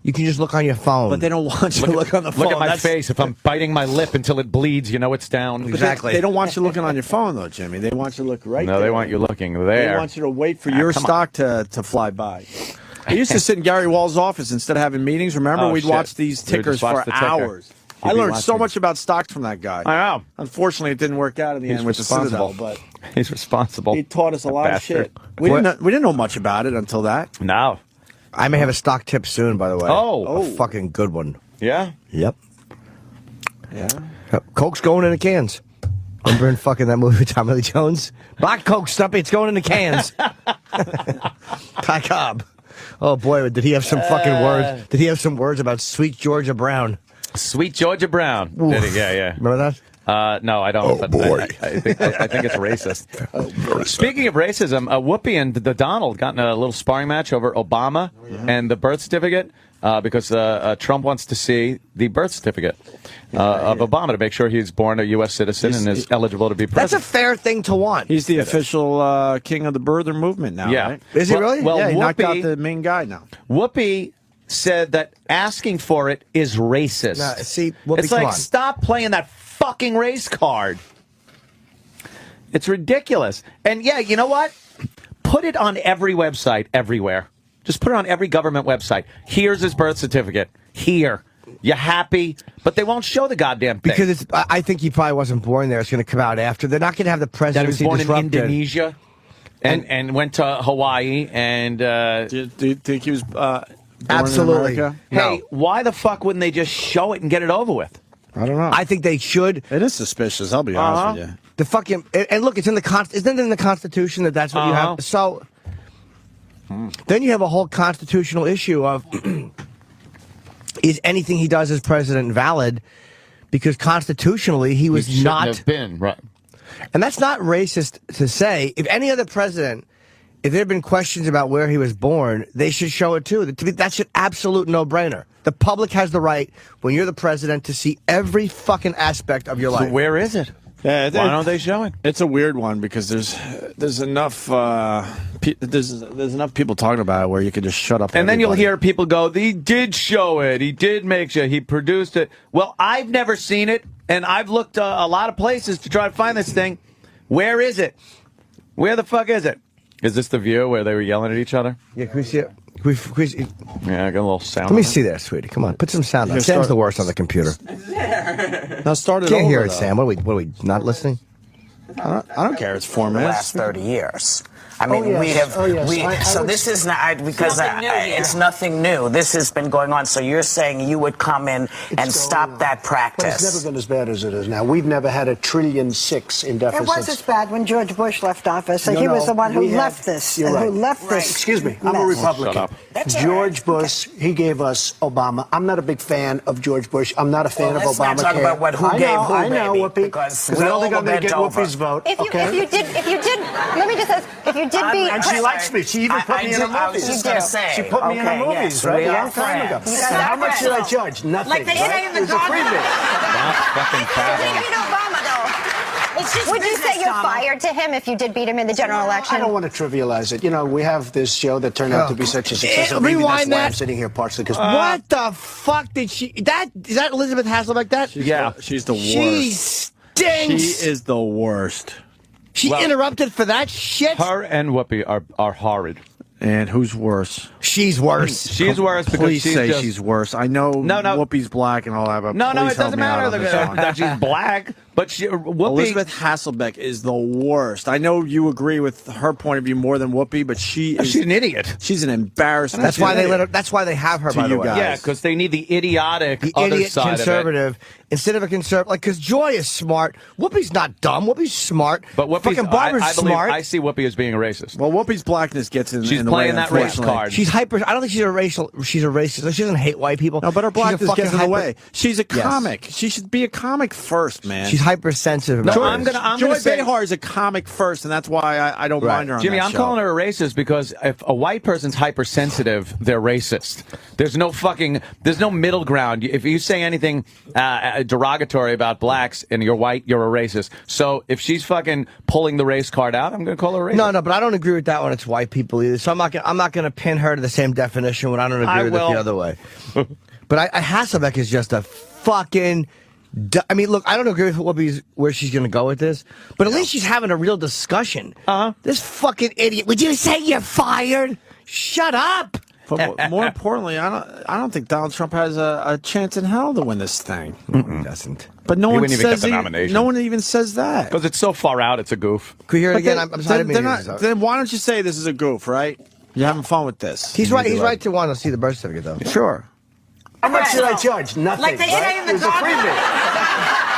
Speaker 7: you can just look on your phone.
Speaker 2: But they don't want you to look on the phone.
Speaker 3: Look at my face. If I'm biting my lip until it bleeds, you know it's down.
Speaker 2: Exactly. They don't want you looking on your phone, though, Jimmy. They want you to look right there.
Speaker 3: No, they want you looking there.
Speaker 2: They want you to wait for your stock to fly by. We used to sit in Gary Wall's office instead of having meetings. Remember, we'd watch these tickers for hours. I learned so much about stocks from that guy.
Speaker 3: I know.
Speaker 2: Unfortunately, it didn't work out in the end with the Citadel, but
Speaker 3: he's responsible.
Speaker 2: He taught us a lot of shit. We didn't know much about it until that.
Speaker 3: No.
Speaker 7: I may have a stock tip soon, by the way.
Speaker 3: Oh.
Speaker 7: A fucking good one.
Speaker 3: Yeah?
Speaker 7: Yep.
Speaker 2: Yeah.
Speaker 7: Coke's going in the cans. Remember in fucking that movie with Tommy Lee Jones? Black Coke, Stumpy, it's going in the cans. Ty Cobb. Oh, boy, did he have some fucking words. Did he have some words about Sweet Georgia Brown?
Speaker 3: Sweet Georgia Brown. Did he? Yeah.
Speaker 7: Remember
Speaker 3: that? No, I don't.
Speaker 7: Oh, boy.
Speaker 3: I think it's racist. Speaking of racism, Whoopi and the Donald got in a little sparring match over Obama and the birth certificate because Trump wants to see the birth certificate of Obama to make sure he's born a U.S. citizen and is eligible to be president.
Speaker 7: That's a fair thing to want.
Speaker 2: He's the official king of the birther movement now,
Speaker 3: Yeah.
Speaker 2: right?
Speaker 7: Is he really?
Speaker 2: Well, he knocked out
Speaker 3: Whoopi-
Speaker 2: the main guy now.
Speaker 3: Whoopi said that asking for it is racist.
Speaker 7: Nah, see, Whoopi,
Speaker 3: it's
Speaker 7: come
Speaker 3: like,
Speaker 7: on.
Speaker 3: stop playing that fucking race card. It's ridiculous. And yeah, you know what? Put it on every website, everywhere. Just put it on every government website. Here's his birth certificate. Here. You happy? But they won't show the goddamn thing.
Speaker 7: Because I think he probably wasn't born there. It's going to come out after. They're not going to have the
Speaker 3: That he
Speaker 7: presidency
Speaker 3: was born
Speaker 7: disrupted.
Speaker 3: in Indonesia and went to Hawaii and...
Speaker 2: Do you think he was born
Speaker 7: Absolutely.
Speaker 2: in America?
Speaker 3: Hey, why the fuck wouldn't they just show it and get it over with?
Speaker 2: I don't know.
Speaker 7: I think they should.
Speaker 2: It is suspicious, I'll be honest with you.
Speaker 7: The fucking and look, it's in the isn't it in the Constitution that's what you have? So then you have a whole constitutional issue of is anything he does as president valid? Because constitutionally he was
Speaker 3: Shouldn't
Speaker 7: not
Speaker 3: have been, right.
Speaker 7: And that's not racist to say. If any other president, if there have been questions about where he was born, they should show it too. To me, that's an absolute no-brainer. The public has the right, when you're the president, to see every fucking aspect of your life.
Speaker 3: So where is it?
Speaker 2: Yeah,
Speaker 3: Why don't they show it?
Speaker 2: It's a weird one because there's enough there's enough people talking about it where you can just shut up.
Speaker 3: And then you'll
Speaker 2: everybody.
Speaker 3: hear people go, he did show it. He did make sure. He produced it. Well, I've never seen it, and I've looked a lot of places to try to find this thing. Where is it? Where the fuck is it? Is this the view where they were yelling at each other?
Speaker 7: Yeah, can we see it?
Speaker 3: Yeah, I got a little sound.
Speaker 7: Let me see that, sweetie. Come on, put some sound on. Sam's the worst on the computer.
Speaker 2: Now start it
Speaker 7: Can't
Speaker 2: over,
Speaker 7: hear it,
Speaker 2: though.
Speaker 7: Sam. What are we not listening?
Speaker 2: I don't care. It's 4 minutes.
Speaker 15: Last 30 years. I mean, so this is not, because it's nothing new. This has been going on. So you're saying you would come in and stop that practice.
Speaker 16: But it's never been as bad as it is now. We've never had $1.6 trillion in deficits.
Speaker 5: It was as bad when George Bush left office. So he was the one who left this.
Speaker 16: You're right.
Speaker 5: Who left this.
Speaker 16: Excuse me. I'm a Republican.
Speaker 5: Shut up. That's
Speaker 16: George Bush, he gave us Obama. I'm not a big fan of George Bush. I'm not a fan of Obamacare.
Speaker 15: Let's not talk about who gave who,
Speaker 16: I know,
Speaker 15: baby,
Speaker 16: Whoopi.
Speaker 15: because
Speaker 16: I don't think I'm going to get
Speaker 15: over.
Speaker 16: Whoopi's vote.
Speaker 5: If you did, let me just say, if you did beat,
Speaker 16: and she likes me. She even put me in her movies.
Speaker 15: I was just going to say.
Speaker 16: She put me in her movies,
Speaker 15: yes,
Speaker 16: right?
Speaker 15: we
Speaker 16: A
Speaker 15: are
Speaker 16: long time ago.
Speaker 15: friends.
Speaker 16: And how much did I judge? Nothing.
Speaker 15: Like they say in the
Speaker 16: It was a freebie.
Speaker 17: Obama, though. It's just
Speaker 5: would you say you're fired to him if you did beat him in the general election?
Speaker 16: I don't want to trivialize it. You know, we have this show that turned out to be such a success. Maybe that's why I'm sitting here partially because
Speaker 7: what the fuck did she? Is that Elizabeth Hasselbeck?
Speaker 2: She's the worst.
Speaker 7: She stinks.
Speaker 2: She is the worst.
Speaker 7: She interrupted for that shit.
Speaker 3: Her and Whoopi are horrid.
Speaker 2: And who's worse?
Speaker 7: She's worse.
Speaker 3: She's worse because
Speaker 2: please
Speaker 3: she's
Speaker 2: say
Speaker 3: just...
Speaker 2: she's worse. I know Whoopi's black and all that, but
Speaker 3: No,
Speaker 2: please
Speaker 3: it
Speaker 2: help
Speaker 3: doesn't
Speaker 2: me out
Speaker 3: matter
Speaker 2: on this one.
Speaker 3: that she's black, but Whoopi...
Speaker 2: Elizabeth Hasselbeck is the worst. I know you agree with her point of view more than Whoopi, but she's
Speaker 3: an idiot.
Speaker 2: She's an embarrassment.
Speaker 7: That's why they let her. That's why they have her.
Speaker 2: To
Speaker 7: By the
Speaker 2: you
Speaker 7: way,
Speaker 2: guys.
Speaker 3: Yeah, because they need the idiotic other
Speaker 7: idiot
Speaker 3: side
Speaker 7: conservative instead of a conservative. Like, because Joy is smart. Whoopi's not dumb. Whoopie's smart.
Speaker 3: But Whoopi's,
Speaker 7: fucking Barbara's
Speaker 3: I believe,
Speaker 7: smart.
Speaker 3: I see Whoopi as being a racist.
Speaker 2: Well, Whoopi's blackness gets in,
Speaker 3: She's
Speaker 2: in the
Speaker 3: playing
Speaker 2: way,
Speaker 3: that race
Speaker 2: unfortunately.
Speaker 3: card.
Speaker 7: She's hyper. I don't think she's a racial. She's a racist. Like, she doesn't hate white people.
Speaker 2: No, but her
Speaker 7: She's a
Speaker 2: blackness
Speaker 7: fucking
Speaker 2: gets in the
Speaker 7: hyper-
Speaker 2: way. She's a
Speaker 7: Yes.
Speaker 2: comic. She should be a comic first, man.
Speaker 7: She's hypersensitive.
Speaker 3: No,
Speaker 7: about
Speaker 3: I'm
Speaker 7: this.
Speaker 3: gonna
Speaker 2: Joy
Speaker 3: say,
Speaker 2: Behar is a comic first, and that's why I don't mind her on
Speaker 3: Jimmy,
Speaker 2: that
Speaker 3: I'm
Speaker 2: show.
Speaker 3: calling her a racist because if a white person's hypersensitive, they're racist. There's no middle ground. If you say anything derogatory about blacks and you're white, you're a racist. So if she's fucking pulling the race card out, I'm going to call her a racist.
Speaker 7: No, but I don't agree with that when it's white people either. So I'm not gonna pin her to the same definition when I don't agree with it the other way. But Hasselbeck is just a fucking. I mean, look, I don't agree with where she's going to go with this, but at least she's having a real discussion. This fucking idiot. Would you say you're fired? Shut up.
Speaker 2: But more importantly, I don't think Donald Trump has a chance in hell to win this thing.
Speaker 3: He doesn't.
Speaker 2: But no
Speaker 3: He
Speaker 2: one
Speaker 3: wouldn't even get
Speaker 2: says
Speaker 3: the nomination.
Speaker 2: no one even says that.
Speaker 3: Because it's so far out, it's a goof.
Speaker 7: Could you hear it
Speaker 2: But
Speaker 7: again?
Speaker 2: then-
Speaker 7: I'm sorry.
Speaker 2: then why don't you say this is a goof, right? You're having fun with this.
Speaker 7: He's right. He's right to want to see the birth certificate, though.
Speaker 2: Sure.
Speaker 16: How much should I charge? Nothing.
Speaker 17: Like they say in the
Speaker 16: It was a freebie.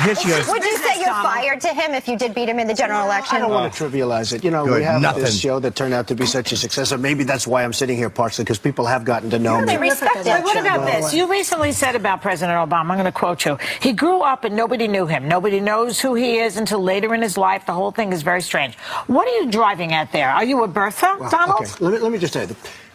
Speaker 7: Here she goes.
Speaker 17: Would you say you're fired to him if you did beat him in the general election?
Speaker 16: I don't want to trivialize it. You know,
Speaker 7: Good,
Speaker 16: we have
Speaker 7: nothing.
Speaker 16: this show that turned out to be such a success, and maybe that's why I'm sitting here partially, because people have gotten to know me.
Speaker 17: They respect it.
Speaker 18: But what about this? You recently said about President Obama, I'm going to quote you, he grew up and nobody knew him. Nobody knows who he is until later in his life. The whole thing is very strange. What are you driving at there? Are you a Bertha, Donald?
Speaker 16: Okay, let me just tell you.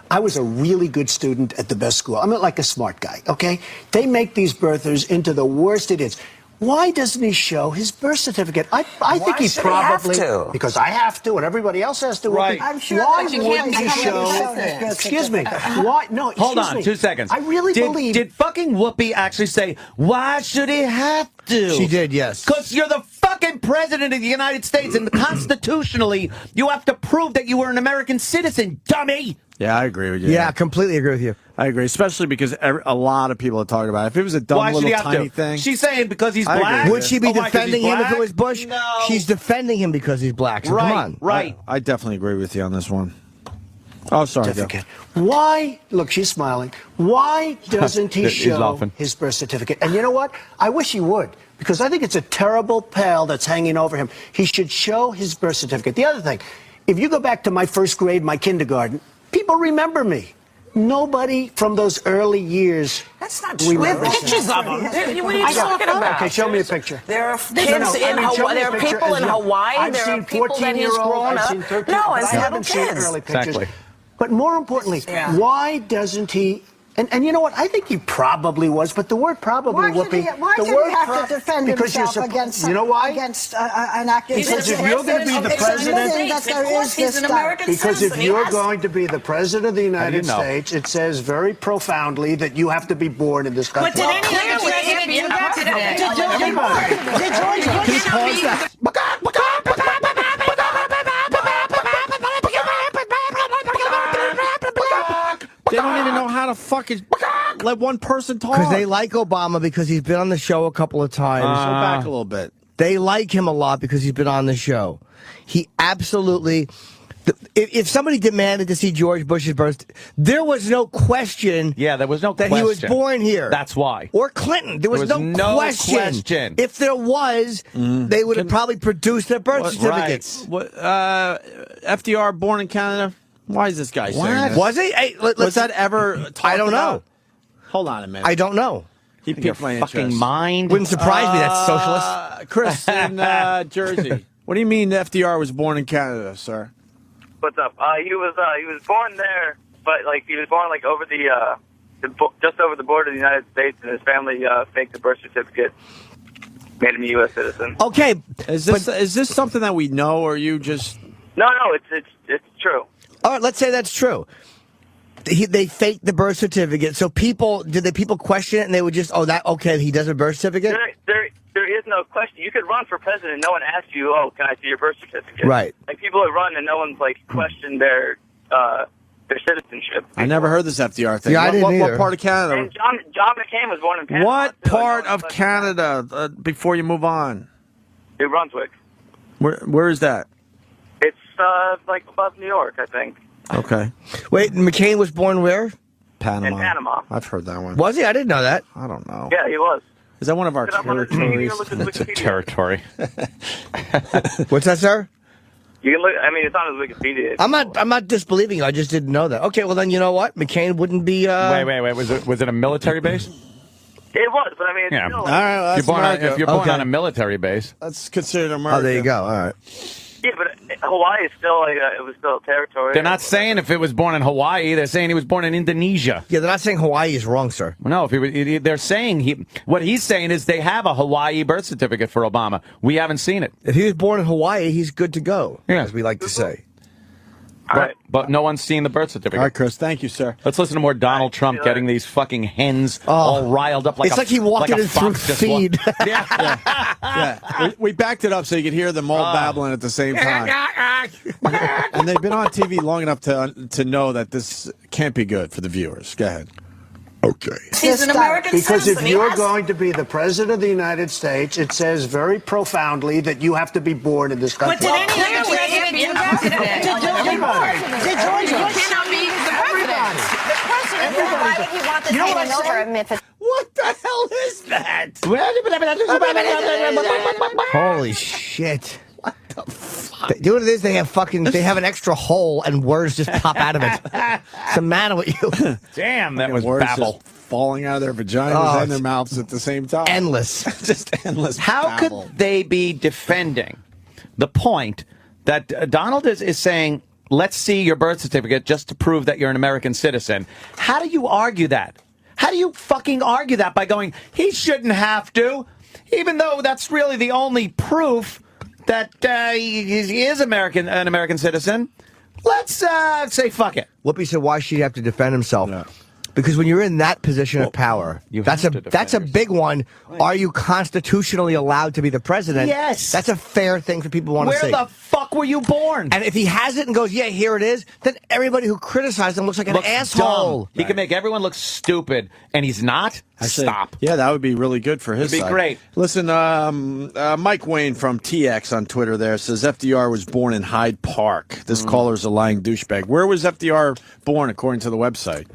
Speaker 16: I was a really good student at the best school. I'm like a smart guy, okay? They make these birthers into the worst idiots. Why doesn't he show his birth certificate? I think he probably
Speaker 15: have to?
Speaker 16: Because I have to, and everybody else has to.
Speaker 2: Right.
Speaker 17: I'm sure
Speaker 16: Why
Speaker 17: that you
Speaker 16: wouldn't
Speaker 17: can't
Speaker 16: he show? Excuse me. Why? No.
Speaker 3: Hold
Speaker 16: excuse
Speaker 3: on,
Speaker 16: me.
Speaker 3: 2 seconds.
Speaker 16: I really believe.
Speaker 8: Did fucking Whoopi actually say, why should he have to?
Speaker 7: She did, yes.
Speaker 8: Because you're the fucking president of the United States, and constitutionally, you have to prove that you were an American citizen, dummy!
Speaker 2: Yeah, I agree with you.
Speaker 7: Yeah, completely agree with you.
Speaker 2: I agree, especially because a lot of people are talking about it. If it was a dumb
Speaker 8: Why should
Speaker 2: little
Speaker 8: he have
Speaker 2: tiny
Speaker 8: to?
Speaker 2: thing.
Speaker 8: She's saying because he's
Speaker 2: I agree
Speaker 8: black?
Speaker 2: with
Speaker 7: Would she be
Speaker 8: Oh, why, 'cause
Speaker 7: defending
Speaker 8: he's
Speaker 7: him if it
Speaker 8: black?
Speaker 7: was Bush?
Speaker 8: No.
Speaker 7: She's defending him because he's black. So
Speaker 8: Right,
Speaker 7: come on.
Speaker 8: right.
Speaker 2: I definitely agree with you on this one. Oh, sorry, Joe.
Speaker 16: Certificate. Why? Look, she's smiling. Why doesn't he
Speaker 3: He's
Speaker 16: show
Speaker 3: laughing.
Speaker 16: his birth certificate? And you know what? I wish he would, because I think it's a terrible pall that's hanging over him. He should show his birth certificate. The other thing, if you go back to my first grade, my kindergarten, people remember me. Nobody from those early years.
Speaker 15: That's not true. We have pictures of them. What are you talking about?
Speaker 16: Okay, show me a picture.
Speaker 15: There are kids in Hawaii. There are people in Hawaii. There are people that he's grown up. No, as little kids.
Speaker 3: Exactly.
Speaker 16: But more importantly, why doesn't he? And you know what? I think he probably was, but the word probably
Speaker 5: Why should he have to defend himself against?
Speaker 16: You know why?
Speaker 5: Against an active
Speaker 16: Because if you're going to be the president,
Speaker 5: that there is this stuff.
Speaker 16: because if you're going to be the president of the United States, it says very profoundly that you have to be born in this country.
Speaker 18: But did any of the president you got today?
Speaker 7: Can you pause that?
Speaker 2: They don't even know how to fucking let one person talk.
Speaker 7: Because they like Obama because he's been on the show a couple of times.
Speaker 2: Go back a little bit.
Speaker 7: They like him a lot because he's been on the show. He absolutely... If somebody demanded to see George Bush's birth, there was no question.
Speaker 3: Yeah, there was no
Speaker 7: that
Speaker 3: question.
Speaker 7: he was born here.
Speaker 3: That's why.
Speaker 7: Or Clinton. There was no question. If there was, they would have probably produced their birth certificates.
Speaker 2: What, FDR born in Canada? Why is this guy saying this?
Speaker 7: Was he? Hey,
Speaker 2: was that ever talked
Speaker 7: I don't know.
Speaker 2: about? Hold on a minute.
Speaker 7: I don't know.
Speaker 2: He piqued my
Speaker 3: fucking
Speaker 2: interest.
Speaker 3: mind.
Speaker 7: Wouldn't surprise me. That's socialist.
Speaker 2: Chris in Jersey. What do you mean FDR was born in Canada, sir?
Speaker 19: What's up? He was born there, but like he was born like over just over the border of the United States, and his family faked the birth certificate, made him a U.S. citizen.
Speaker 7: Okay,
Speaker 2: is this something that we know, or you just?
Speaker 19: No, it's true.
Speaker 7: All right, let's say that's true. They faked the birth certificate, so did the people question it, and they would just, okay, he does a birth certificate?
Speaker 19: There is no question. You could run for president. No one asks you, can I see your birth certificate?
Speaker 7: Right.
Speaker 19: Like people have run and no one's like questioned their citizenship.
Speaker 2: I never heard this FDR thing.
Speaker 7: Yeah, I didn't either.
Speaker 2: What part of Canada?
Speaker 19: And John McCain was born in Panama.
Speaker 2: What part of Canada? Before you move on,
Speaker 19: New Brunswick.
Speaker 2: Where is that?
Speaker 19: It's like above New York, I think.
Speaker 2: Okay.
Speaker 7: Wait, McCain was born where?
Speaker 2: Panama.
Speaker 19: In Panama.
Speaker 2: I've heard that one.
Speaker 7: Was he? I didn't know that.
Speaker 2: I don't know.
Speaker 19: Yeah, he was.
Speaker 2: Is that one of our territories?
Speaker 3: That's a territory.
Speaker 7: What's that, sir?
Speaker 19: You can look. I mean, it's on his Wikipedia.
Speaker 7: I'm not disbelieving you. I just didn't know that. Okay, well then you know what? McCain wouldn't be.
Speaker 3: Wait. Was it a military base?
Speaker 19: It was, but I mean, it's still.
Speaker 2: All right,
Speaker 3: if you're born on a military base,
Speaker 2: that's considered America.
Speaker 7: Oh, there you go. All right.
Speaker 19: Yeah, but Hawaii is still like it was still a territory.
Speaker 3: they're not saying if it was born in Hawaii. They're saying he was born in Indonesia.
Speaker 7: Yeah, they're not saying Hawaii is wrong, sir.
Speaker 3: No, they're saying what he's saying is they have a Hawaii birth certificate for Obama. We haven't seen it.
Speaker 7: If he was born in Hawaii, he's good to go,
Speaker 3: Yeah.
Speaker 7: as we like to say.
Speaker 3: But no one's seen the birth certificate.
Speaker 2: All right, Chris. Thank you, sir.
Speaker 3: Let's listen to more Donald Trump getting these fucking hens all riled up like
Speaker 7: it's like he walked in through feed.
Speaker 2: Yeah. We backed it up so you could hear them all babbling at the same time. And they've been on TV long enough to know that this can't be good for the viewers. Go ahead. Okay.
Speaker 16: He's an American because if you're going to be the president of the United States, it says very profoundly that you have to be born in this country.
Speaker 18: But did any other president be the president? Did George Bush cannot be the president?
Speaker 17: The president, why would he want this hanging over him if it's...
Speaker 2: What the hell is that?
Speaker 7: Holy shit. What the fuck? You know what it is? They have an extra hole and words just pop out of it. What's the matter with you?
Speaker 3: Damn, that was
Speaker 2: words
Speaker 3: babble.
Speaker 2: just falling out of their vaginas and their mouths at the same time.
Speaker 7: Endless.
Speaker 2: Just endless
Speaker 3: How
Speaker 2: babble.
Speaker 3: could they be defending the point that Donald is saying, let's see your birth certificate just to prove that you're an American citizen? How do you argue that? How do you fucking argue that by going, he shouldn't have to, even though that's really the only proof that he is an American citizen? Let's say fuck it.
Speaker 7: Whoopi said, why should he have to defend himself? Yeah. Because when you're in that position of power, that's a big one. Right. Are you constitutionally allowed to be the president?
Speaker 3: Yes.
Speaker 7: That's a fair thing for people to want to say.
Speaker 3: Where the fuck were you born?
Speaker 7: And if he has it and goes, yeah, here it is, then everybody who criticized him looks like an asshole.
Speaker 3: Dumb. He can make everyone look stupid, and he's not. Stop.
Speaker 2: Yeah, that would be really good for his
Speaker 3: side. It'd be great.
Speaker 2: Listen, Mike Wayne from TX on Twitter there says FDR was born in Hyde Park. This caller's a lying douchebag. Where was FDR born, according to the website?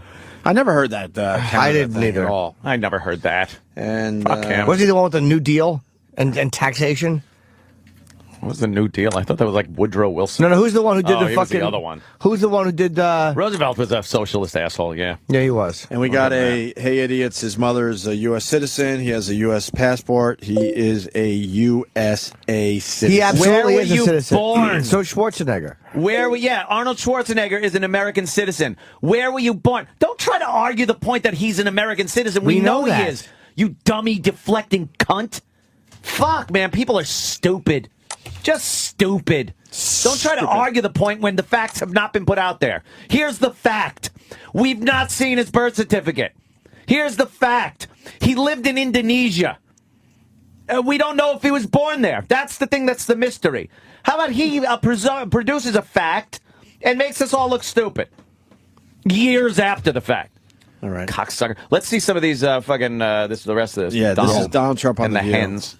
Speaker 2: I never heard that.
Speaker 7: I didn't either.
Speaker 2: At all.
Speaker 3: I never heard that.
Speaker 2: And
Speaker 3: fuck him.
Speaker 7: Was he the one with the New Deal and taxation?
Speaker 3: What was the New Deal? I thought that was like Woodrow Wilson.
Speaker 7: No, who's the one who did the
Speaker 3: he
Speaker 7: fucking...
Speaker 3: was the other one.
Speaker 7: Who's the one who did...
Speaker 3: Roosevelt was a socialist asshole, yeah.
Speaker 7: Yeah, he was.
Speaker 2: And we got hey idiots, his mother is a U.S. citizen. He has a U.S. passport. He is a USA citizen.
Speaker 7: He absolutely is a citizen.
Speaker 3: Born?
Speaker 7: So Schwarzenegger.
Speaker 3: Arnold Schwarzenegger is an American citizen. Where were you born? Don't try to argue the point that he's an American citizen. We know he is. You dummy deflecting cunt. Fuck, man, people are stupid. Just stupid. Don't try to argue the point when the facts have not been put out there. Here's the fact. We've not seen his birth certificate. Here's the fact. He lived in Indonesia. We don't know if he was born there. That's the thing that's the mystery. How about he produces a fact and makes us all look stupid years after the fact?
Speaker 2: All right.
Speaker 3: Cocksucker. Let's see some of these fucking, this is the rest of this.
Speaker 2: Yeah, this is Donald Trump on
Speaker 3: and the
Speaker 2: View.
Speaker 3: hens.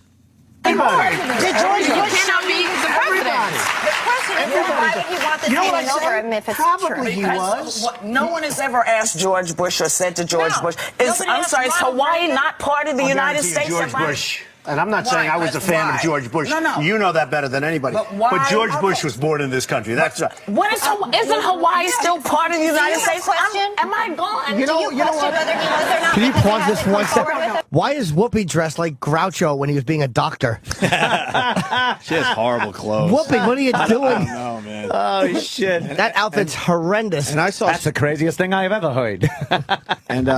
Speaker 18: Did George Bush cannot be the president?
Speaker 17: The president, why would he want this hanging over him if it's
Speaker 16: Probably
Speaker 17: true?
Speaker 16: he was.
Speaker 15: No one has ever asked George Bush or said to George Bush, I'm sorry, is Hawaii not part of the United States?
Speaker 16: George Bush. And I'm not saying I was a fan of George Bush.
Speaker 15: No.
Speaker 16: You know that better than anybody. But George Bush was born in this country. That's right.
Speaker 15: Isn't Hawaii still part of the United States? Am I gone?
Speaker 16: You know what?
Speaker 7: Can you pause this one second? Why is Whoopi dressed like Groucho when he was being a doctor?
Speaker 2: She has horrible clothes.
Speaker 7: Whoopi, what are you doing?
Speaker 2: I don't know, man.
Speaker 3: Oh, shit.
Speaker 7: That outfit's horrendous.
Speaker 2: And I saw
Speaker 3: That's the craziest thing I have ever heard.
Speaker 2: And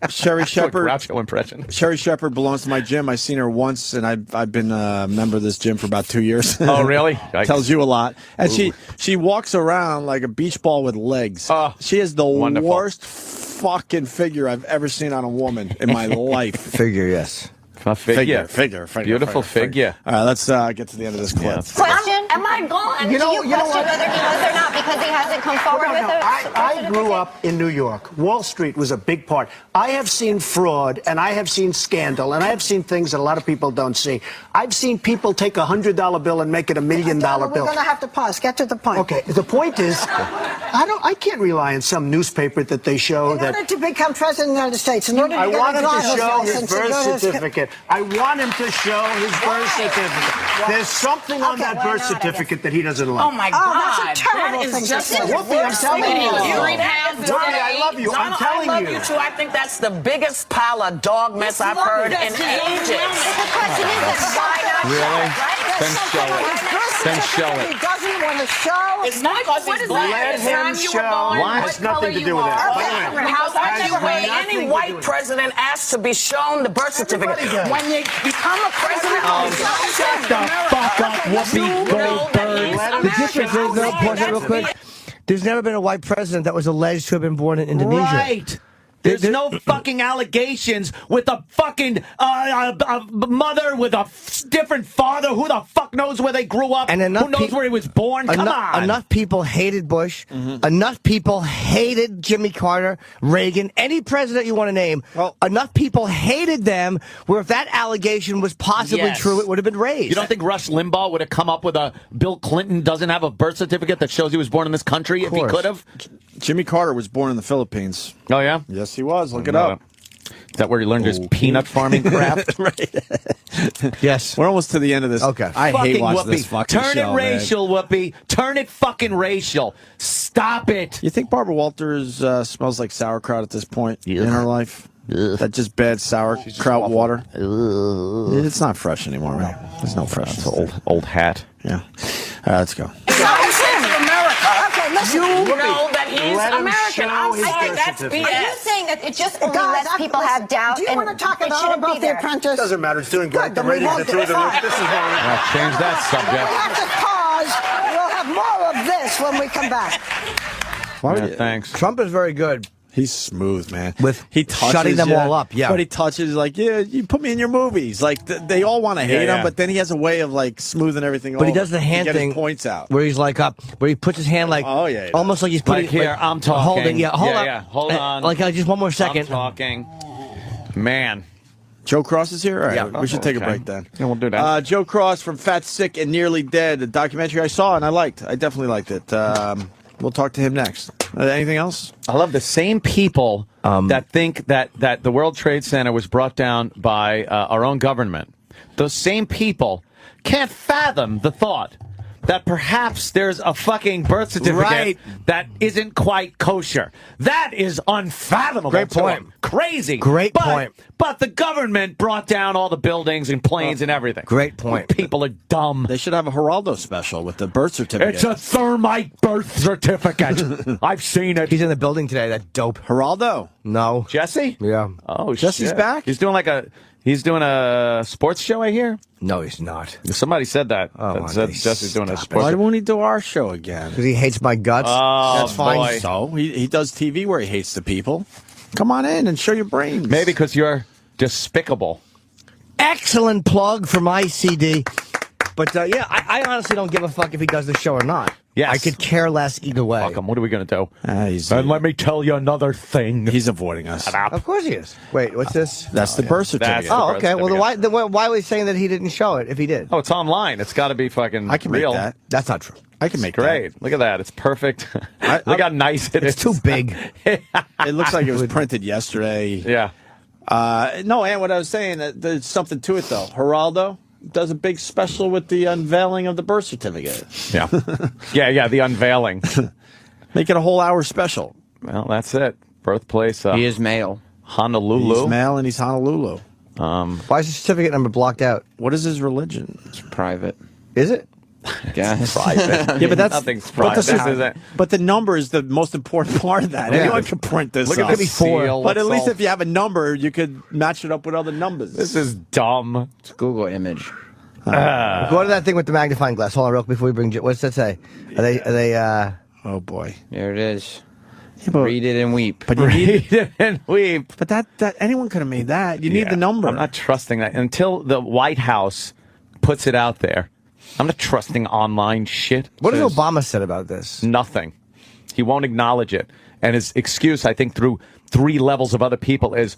Speaker 2: Sherry Shepherd.
Speaker 3: Groucho impression.
Speaker 2: Sherry Shepherd belongs to my gym. I've seen her once, and I've been a member of this gym for about 2 years.
Speaker 3: Oh, really?
Speaker 2: Tells you a lot. And she walks around like a beach ball with legs. She has the worst fucking figure I've ever seen on a woman in my life.
Speaker 7: Figure, yes.
Speaker 2: Figure.
Speaker 3: Beautiful figure.
Speaker 2: All right, let's get to the end of this clip.
Speaker 17: Question?
Speaker 15: Am I gone?
Speaker 17: Do you question whether he was or not because he hasn't come forward with it?
Speaker 16: I grew up in New York. Wall Street was a big part. I have seen fraud, and I have seen scandal, and I have seen things that a lot of people don't see. I've seen people take a $100 bill and make it $1 million bill.
Speaker 5: We're going to have to pause. Get to the point.
Speaker 16: Okay, the point is, I can't rely on some newspaper that they show
Speaker 5: In order to become president of the United States, in order to
Speaker 16: I
Speaker 5: get
Speaker 16: want
Speaker 5: a
Speaker 16: him to
Speaker 5: driver's
Speaker 16: show his
Speaker 5: license,
Speaker 16: birth certificate. I want him to show his birth certificate. There's something on that birth certificate that he doesn't like.
Speaker 18: Oh, my God.
Speaker 5: That's a terrible thing.
Speaker 16: Whoopi, I'm telling you. Whoopi, I love you. I'm telling you.
Speaker 15: I love you, too. I think that's the biggest pile of dog mess I've heard in ages.
Speaker 17: The question is, why not?
Speaker 3: Really? Then show it. Then show it.
Speaker 5: He doesn't want to show.
Speaker 18: It's not because he's black.
Speaker 16: Let him show. It has nothing to do with that.
Speaker 15: I've never heard any white president ask to be shown the birth certificate. When you become a president,
Speaker 7: Shut the fuck up, Whoopi Goldberg. The difference is, pause it real quick. There's never been a white president that was alleged to have been born in Indonesia.
Speaker 3: Right. There's no fucking allegations with a fucking a mother with a different father. Who the fuck knows where they grew up?
Speaker 7: And
Speaker 3: who knows where he was born? Come on.
Speaker 7: Enough people hated Bush. Enough people hated Jimmy Carter, Reagan, any president you want to name. Well, enough people hated them where if that allegation was possibly true, it would have been raised.
Speaker 3: You don't think Rush Limbaugh would have come up with a Bill Clinton doesn't have a birth certificate that shows he was born in this country if he could have?
Speaker 2: Jimmy Carter was born in the Philippines.
Speaker 3: Oh, yeah?
Speaker 2: Yes, he was. Look it up.
Speaker 3: Is that where he learned his peanut farming craft?
Speaker 2: Right.
Speaker 7: Yes.
Speaker 2: We're almost to the end of this.
Speaker 7: Okay.
Speaker 2: I hate watching
Speaker 3: Whoopi.
Speaker 2: this fucking
Speaker 3: Turn
Speaker 2: show,
Speaker 3: it racial,
Speaker 2: man.
Speaker 3: Whoopi. Turn it fucking racial. Stop it.
Speaker 2: You think Barbara Walters smells like sauerkraut at this point in her life? That just bad sauerkraut water? It's not fresh anymore, man. There's no fresh.
Speaker 3: It's an old hat.
Speaker 2: Yeah. All right, let's go.
Speaker 17: Okay, listen.
Speaker 18: You know that he's
Speaker 16: Let him
Speaker 18: American.
Speaker 16: show
Speaker 18: I'm
Speaker 16: his
Speaker 18: sorry,
Speaker 16: birth
Speaker 18: that's
Speaker 16: certificate.
Speaker 17: Are you
Speaker 18: BS.
Speaker 17: saying that it just only
Speaker 5: Guys,
Speaker 17: lets people have doubt?
Speaker 5: Do you
Speaker 17: and
Speaker 5: want to talk
Speaker 17: it
Speaker 5: about
Speaker 17: shouldn't be
Speaker 5: The
Speaker 17: there?
Speaker 5: Apprentice?
Speaker 16: Doesn't matter. It's doing great.
Speaker 5: Good,
Speaker 16: The
Speaker 5: then we
Speaker 16: ratings
Speaker 5: won't
Speaker 16: are through the roof.
Speaker 5: fine.
Speaker 16: This is going
Speaker 3: Change that
Speaker 5: We
Speaker 3: subject.
Speaker 5: have to pause. We'll have more of this when we come back.
Speaker 3: Thanks.
Speaker 7: Trump is very good.
Speaker 2: He's smooth, man.
Speaker 7: With
Speaker 2: he touches
Speaker 7: shutting them
Speaker 2: you,
Speaker 7: all up, yeah.
Speaker 2: But he touches like, yeah, you put me in your movies. Like they all want to hate him, but then he has a way of like smoothing everything.
Speaker 7: But he
Speaker 2: over
Speaker 7: does the hand
Speaker 2: to get
Speaker 7: thing
Speaker 2: his points out.
Speaker 7: where he's like up, where he puts his hand like, almost like he's putting
Speaker 3: Like here, I'm talking.
Speaker 7: holding, hold on,
Speaker 3: hold on.
Speaker 7: like just one more second.
Speaker 3: I'm talking. Man.
Speaker 2: Joe Cross is here? All right,
Speaker 7: Yeah.
Speaker 2: we should take a
Speaker 3: Okay.
Speaker 2: break then.
Speaker 3: Yeah, we'll do that.
Speaker 2: Joe Cross from Fat, Sick, and Nearly Dead, a documentary I saw and I liked. I definitely liked it. We'll talk to him next. Anything else?
Speaker 3: I love the same people that think that the World Trade Center was brought down by our own government. Those same people can't fathom the thought that perhaps there's a fucking birth certificate that isn't quite kosher. That is unfathomable.
Speaker 7: Great
Speaker 3: to
Speaker 7: point.
Speaker 3: them. Crazy.
Speaker 7: Great point.
Speaker 3: But the government brought down all the buildings and planes and everything.
Speaker 7: Great point.
Speaker 3: People are dumb.
Speaker 2: They should have a Geraldo special with the birth certificate.
Speaker 8: It's a thermite birth certificate. I've seen it.
Speaker 7: He's in the building today. That dope.
Speaker 2: Geraldo?
Speaker 7: No.
Speaker 3: Jesse?
Speaker 7: Yeah.
Speaker 3: Oh,
Speaker 2: Jesse's
Speaker 3: shit.
Speaker 2: back?
Speaker 3: He's doing a sports show, I hear.
Speaker 7: No, he's not.
Speaker 3: Somebody said that.
Speaker 7: Oh,
Speaker 3: That said Jesse's doing a sports
Speaker 2: Why
Speaker 3: show.
Speaker 2: won't he do our show again?
Speaker 7: Because he hates my guts.
Speaker 3: Oh,
Speaker 7: That's fine.
Speaker 3: boy.
Speaker 2: So he does TV where he hates the people. Come on in and show your brains.
Speaker 3: Maybe because you're despicable.
Speaker 7: Excellent plug for my CD. But yeah, I honestly don't give a fuck if he does the show or not.
Speaker 3: Yes.
Speaker 7: I could care less either way.
Speaker 3: Fuck him. What are we going to do?
Speaker 8: And let me tell you another thing.
Speaker 2: He's avoiding us.
Speaker 7: Of course he is. Wait, what's this?
Speaker 2: That's the birth certificate.
Speaker 3: the
Speaker 7: Oh,
Speaker 3: birth
Speaker 7: okay. Well,
Speaker 3: certificate.
Speaker 7: why was he saying that he didn't show it if he did?
Speaker 3: Oh, it's online. It's got to be fucking
Speaker 2: I can
Speaker 3: real.
Speaker 2: make that.
Speaker 7: That's not true.
Speaker 2: I can make
Speaker 3: Great. Look at that. It's perfect. Look how nice it is.
Speaker 7: It's too big.
Speaker 2: that. It looks like it was printed yesterday.
Speaker 3: Yeah.
Speaker 2: No, and what I was saying, there's something to it, though. Geraldo does a big special with the unveiling of the birth certificate.
Speaker 3: Yeah. yeah, the unveiling.
Speaker 2: Make it a whole hour special.
Speaker 3: Well, that's it. Birthplace.
Speaker 14: He is male.
Speaker 3: Honolulu.
Speaker 2: He's male and he's Honolulu.
Speaker 7: Why is the certificate number blocked out?
Speaker 2: What is his religion?
Speaker 14: It's private.
Speaker 7: Is it?
Speaker 14: Guess.
Speaker 3: Private.
Speaker 2: Yeah, but that's
Speaker 3: Nothing's private.
Speaker 2: But the number is the most important part of that.
Speaker 7: Yeah.
Speaker 2: Anyone can print this.
Speaker 3: Look
Speaker 2: up.
Speaker 3: at the seal.
Speaker 2: But at
Speaker 3: It's
Speaker 2: least
Speaker 3: all-
Speaker 2: if you have a number, you could match it up with other numbers.
Speaker 3: This is dumb.
Speaker 14: It's Google image.
Speaker 7: Go to that thing with the magnifying glass. Hold on, real quick before we bring. What's that say? Are they?
Speaker 2: Oh boy.
Speaker 14: There it is.
Speaker 2: Yeah, but,
Speaker 14: Read it and weep.
Speaker 2: but you need,
Speaker 3: Read it and weep.
Speaker 2: but that anyone could have made that. You need the number.
Speaker 3: I'm not trusting that until the White House puts it out there. I'm not trusting online shit.
Speaker 7: What has
Speaker 3: Says
Speaker 7: Obama said about this?
Speaker 3: Nothing. He won't acknowledge it. And his excuse, I think, through 3 levels of other people is,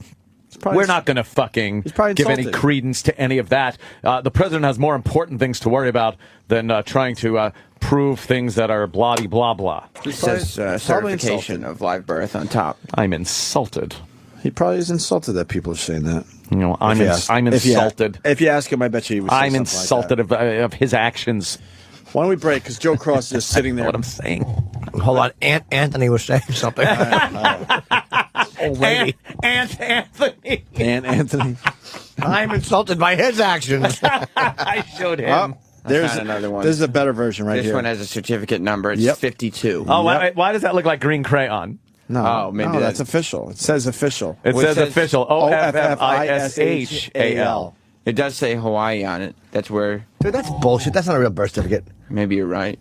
Speaker 3: we're not going to fucking
Speaker 2: probably
Speaker 3: give any
Speaker 2: insulted.
Speaker 3: credence to any of that. The president has more important things to worry about than trying to prove things that are blah blah blah.
Speaker 14: It says
Speaker 2: probably
Speaker 14: certification
Speaker 2: insulted.
Speaker 14: of live birth on top.
Speaker 3: I'm insulted.
Speaker 2: He probably is insulted that people are saying that.
Speaker 3: You know, I'm
Speaker 2: If
Speaker 3: insulted.
Speaker 2: If you ask him, I bet you he would say
Speaker 3: I'm
Speaker 2: something
Speaker 3: insulted
Speaker 2: like that.
Speaker 3: of his actions.
Speaker 2: Why don't we break? Because Joe Cross is just sitting there.
Speaker 3: What I'm saying.
Speaker 7: Hold on, Anthony was saying something. Old lady.
Speaker 3: Aunt Anthony.
Speaker 2: And Anthony.
Speaker 7: I'm insulted by his actions.
Speaker 3: I showed him.
Speaker 2: There's
Speaker 14: found another one.
Speaker 2: This is a better version right
Speaker 14: This
Speaker 2: here.
Speaker 14: one has a certificate number. It's
Speaker 2: Yep.
Speaker 14: 52.
Speaker 3: Oh, why does that look like green crayon?
Speaker 2: No,
Speaker 14: Oh, maybe
Speaker 2: no,
Speaker 14: that-
Speaker 2: that's official. It says official.
Speaker 3: It
Speaker 14: Well, it
Speaker 3: says
Speaker 14: says
Speaker 3: official. OFFISHAL.
Speaker 14: It does say Hawaii on it. That's where
Speaker 7: Dude, that's bullshit. That's not a real birth certificate.
Speaker 14: maybe you're right.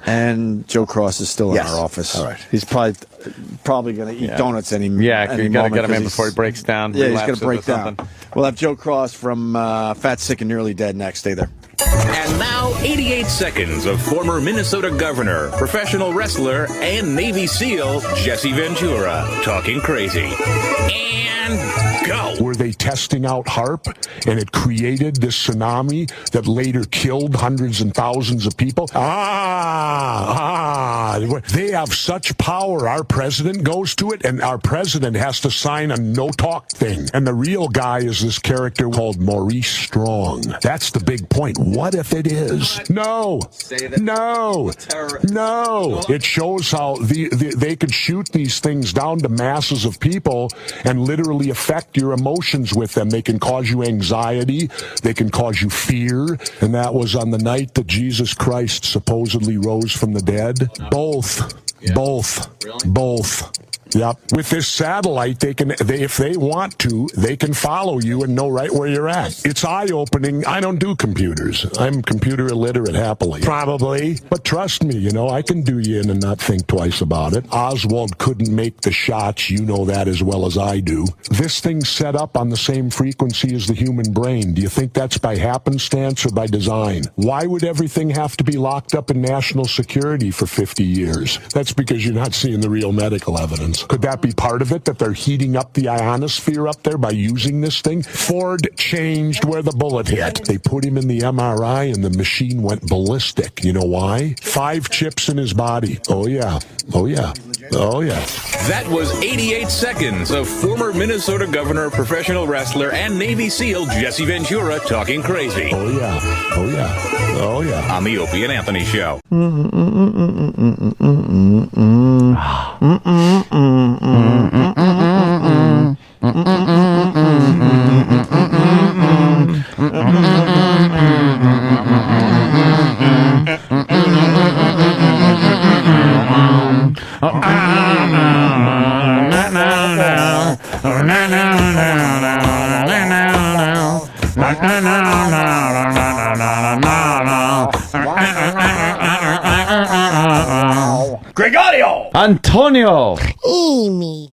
Speaker 2: And Joe Cross is still in
Speaker 3: Yes.
Speaker 2: our office.
Speaker 3: All right.
Speaker 2: He's probably going to eat donuts any
Speaker 3: Yeah,
Speaker 2: any
Speaker 3: you got to
Speaker 2: moment
Speaker 3: get him in
Speaker 2: 'cause
Speaker 3: before he breaks down.
Speaker 2: Yeah, he's going
Speaker 3: relapses
Speaker 2: to break
Speaker 3: or something.
Speaker 2: down. We'll have Joe Cross from Fat, Sick, and Nearly Dead next. Stay there.
Speaker 20: And now, 88 seconds of former Minnesota governor, professional wrestler, and Navy SEAL Jesse Ventura talking crazy. And go.
Speaker 21: Were they testing out HARP and it created this tsunami that later killed hundreds and thousands of people? They have such power. Our president goes to it, and our president has to sign a no-talk thing. And the real guy is this character called Maurice Strong. That's the big point. What if it is? No. No. It shows how they could shoot these things down to masses of people and literally affect your emotions with them. They can cause you anxiety. They can cause you fear. And that was on the night that Jesus Christ supposedly rose from the dead. Both. Yep. With this satellite, if they want to, they can follow you and know right where you're at. It's eye-opening. I don't do computers. I'm computer illiterate happily. Probably. But trust me, I can do you in and not think twice about it. Oswald couldn't make the shots. You know that as well as I do. This thing's set up on the same frequency as the human brain. Do you think that's by happenstance or by design? Why would everything have to be locked up in national security for 50 years? That's because you're not seeing the real medical evidence. Could that be part of it, that they're heating up the ionosphere up there by using this thing? Ford changed where the bullet hit. They put him in the MRI and the machine went ballistic. You know why? 5 chips in his body. Oh, yeah.
Speaker 20: That was 88 seconds of former Minnesota governor, professional wrestler, and Navy SEAL Jesse Ventura talking crazy.
Speaker 21: Oh, yeah.
Speaker 20: On the Opie and Anthony Show.
Speaker 3: Gregorio! Antonio!
Speaker 7: Amy.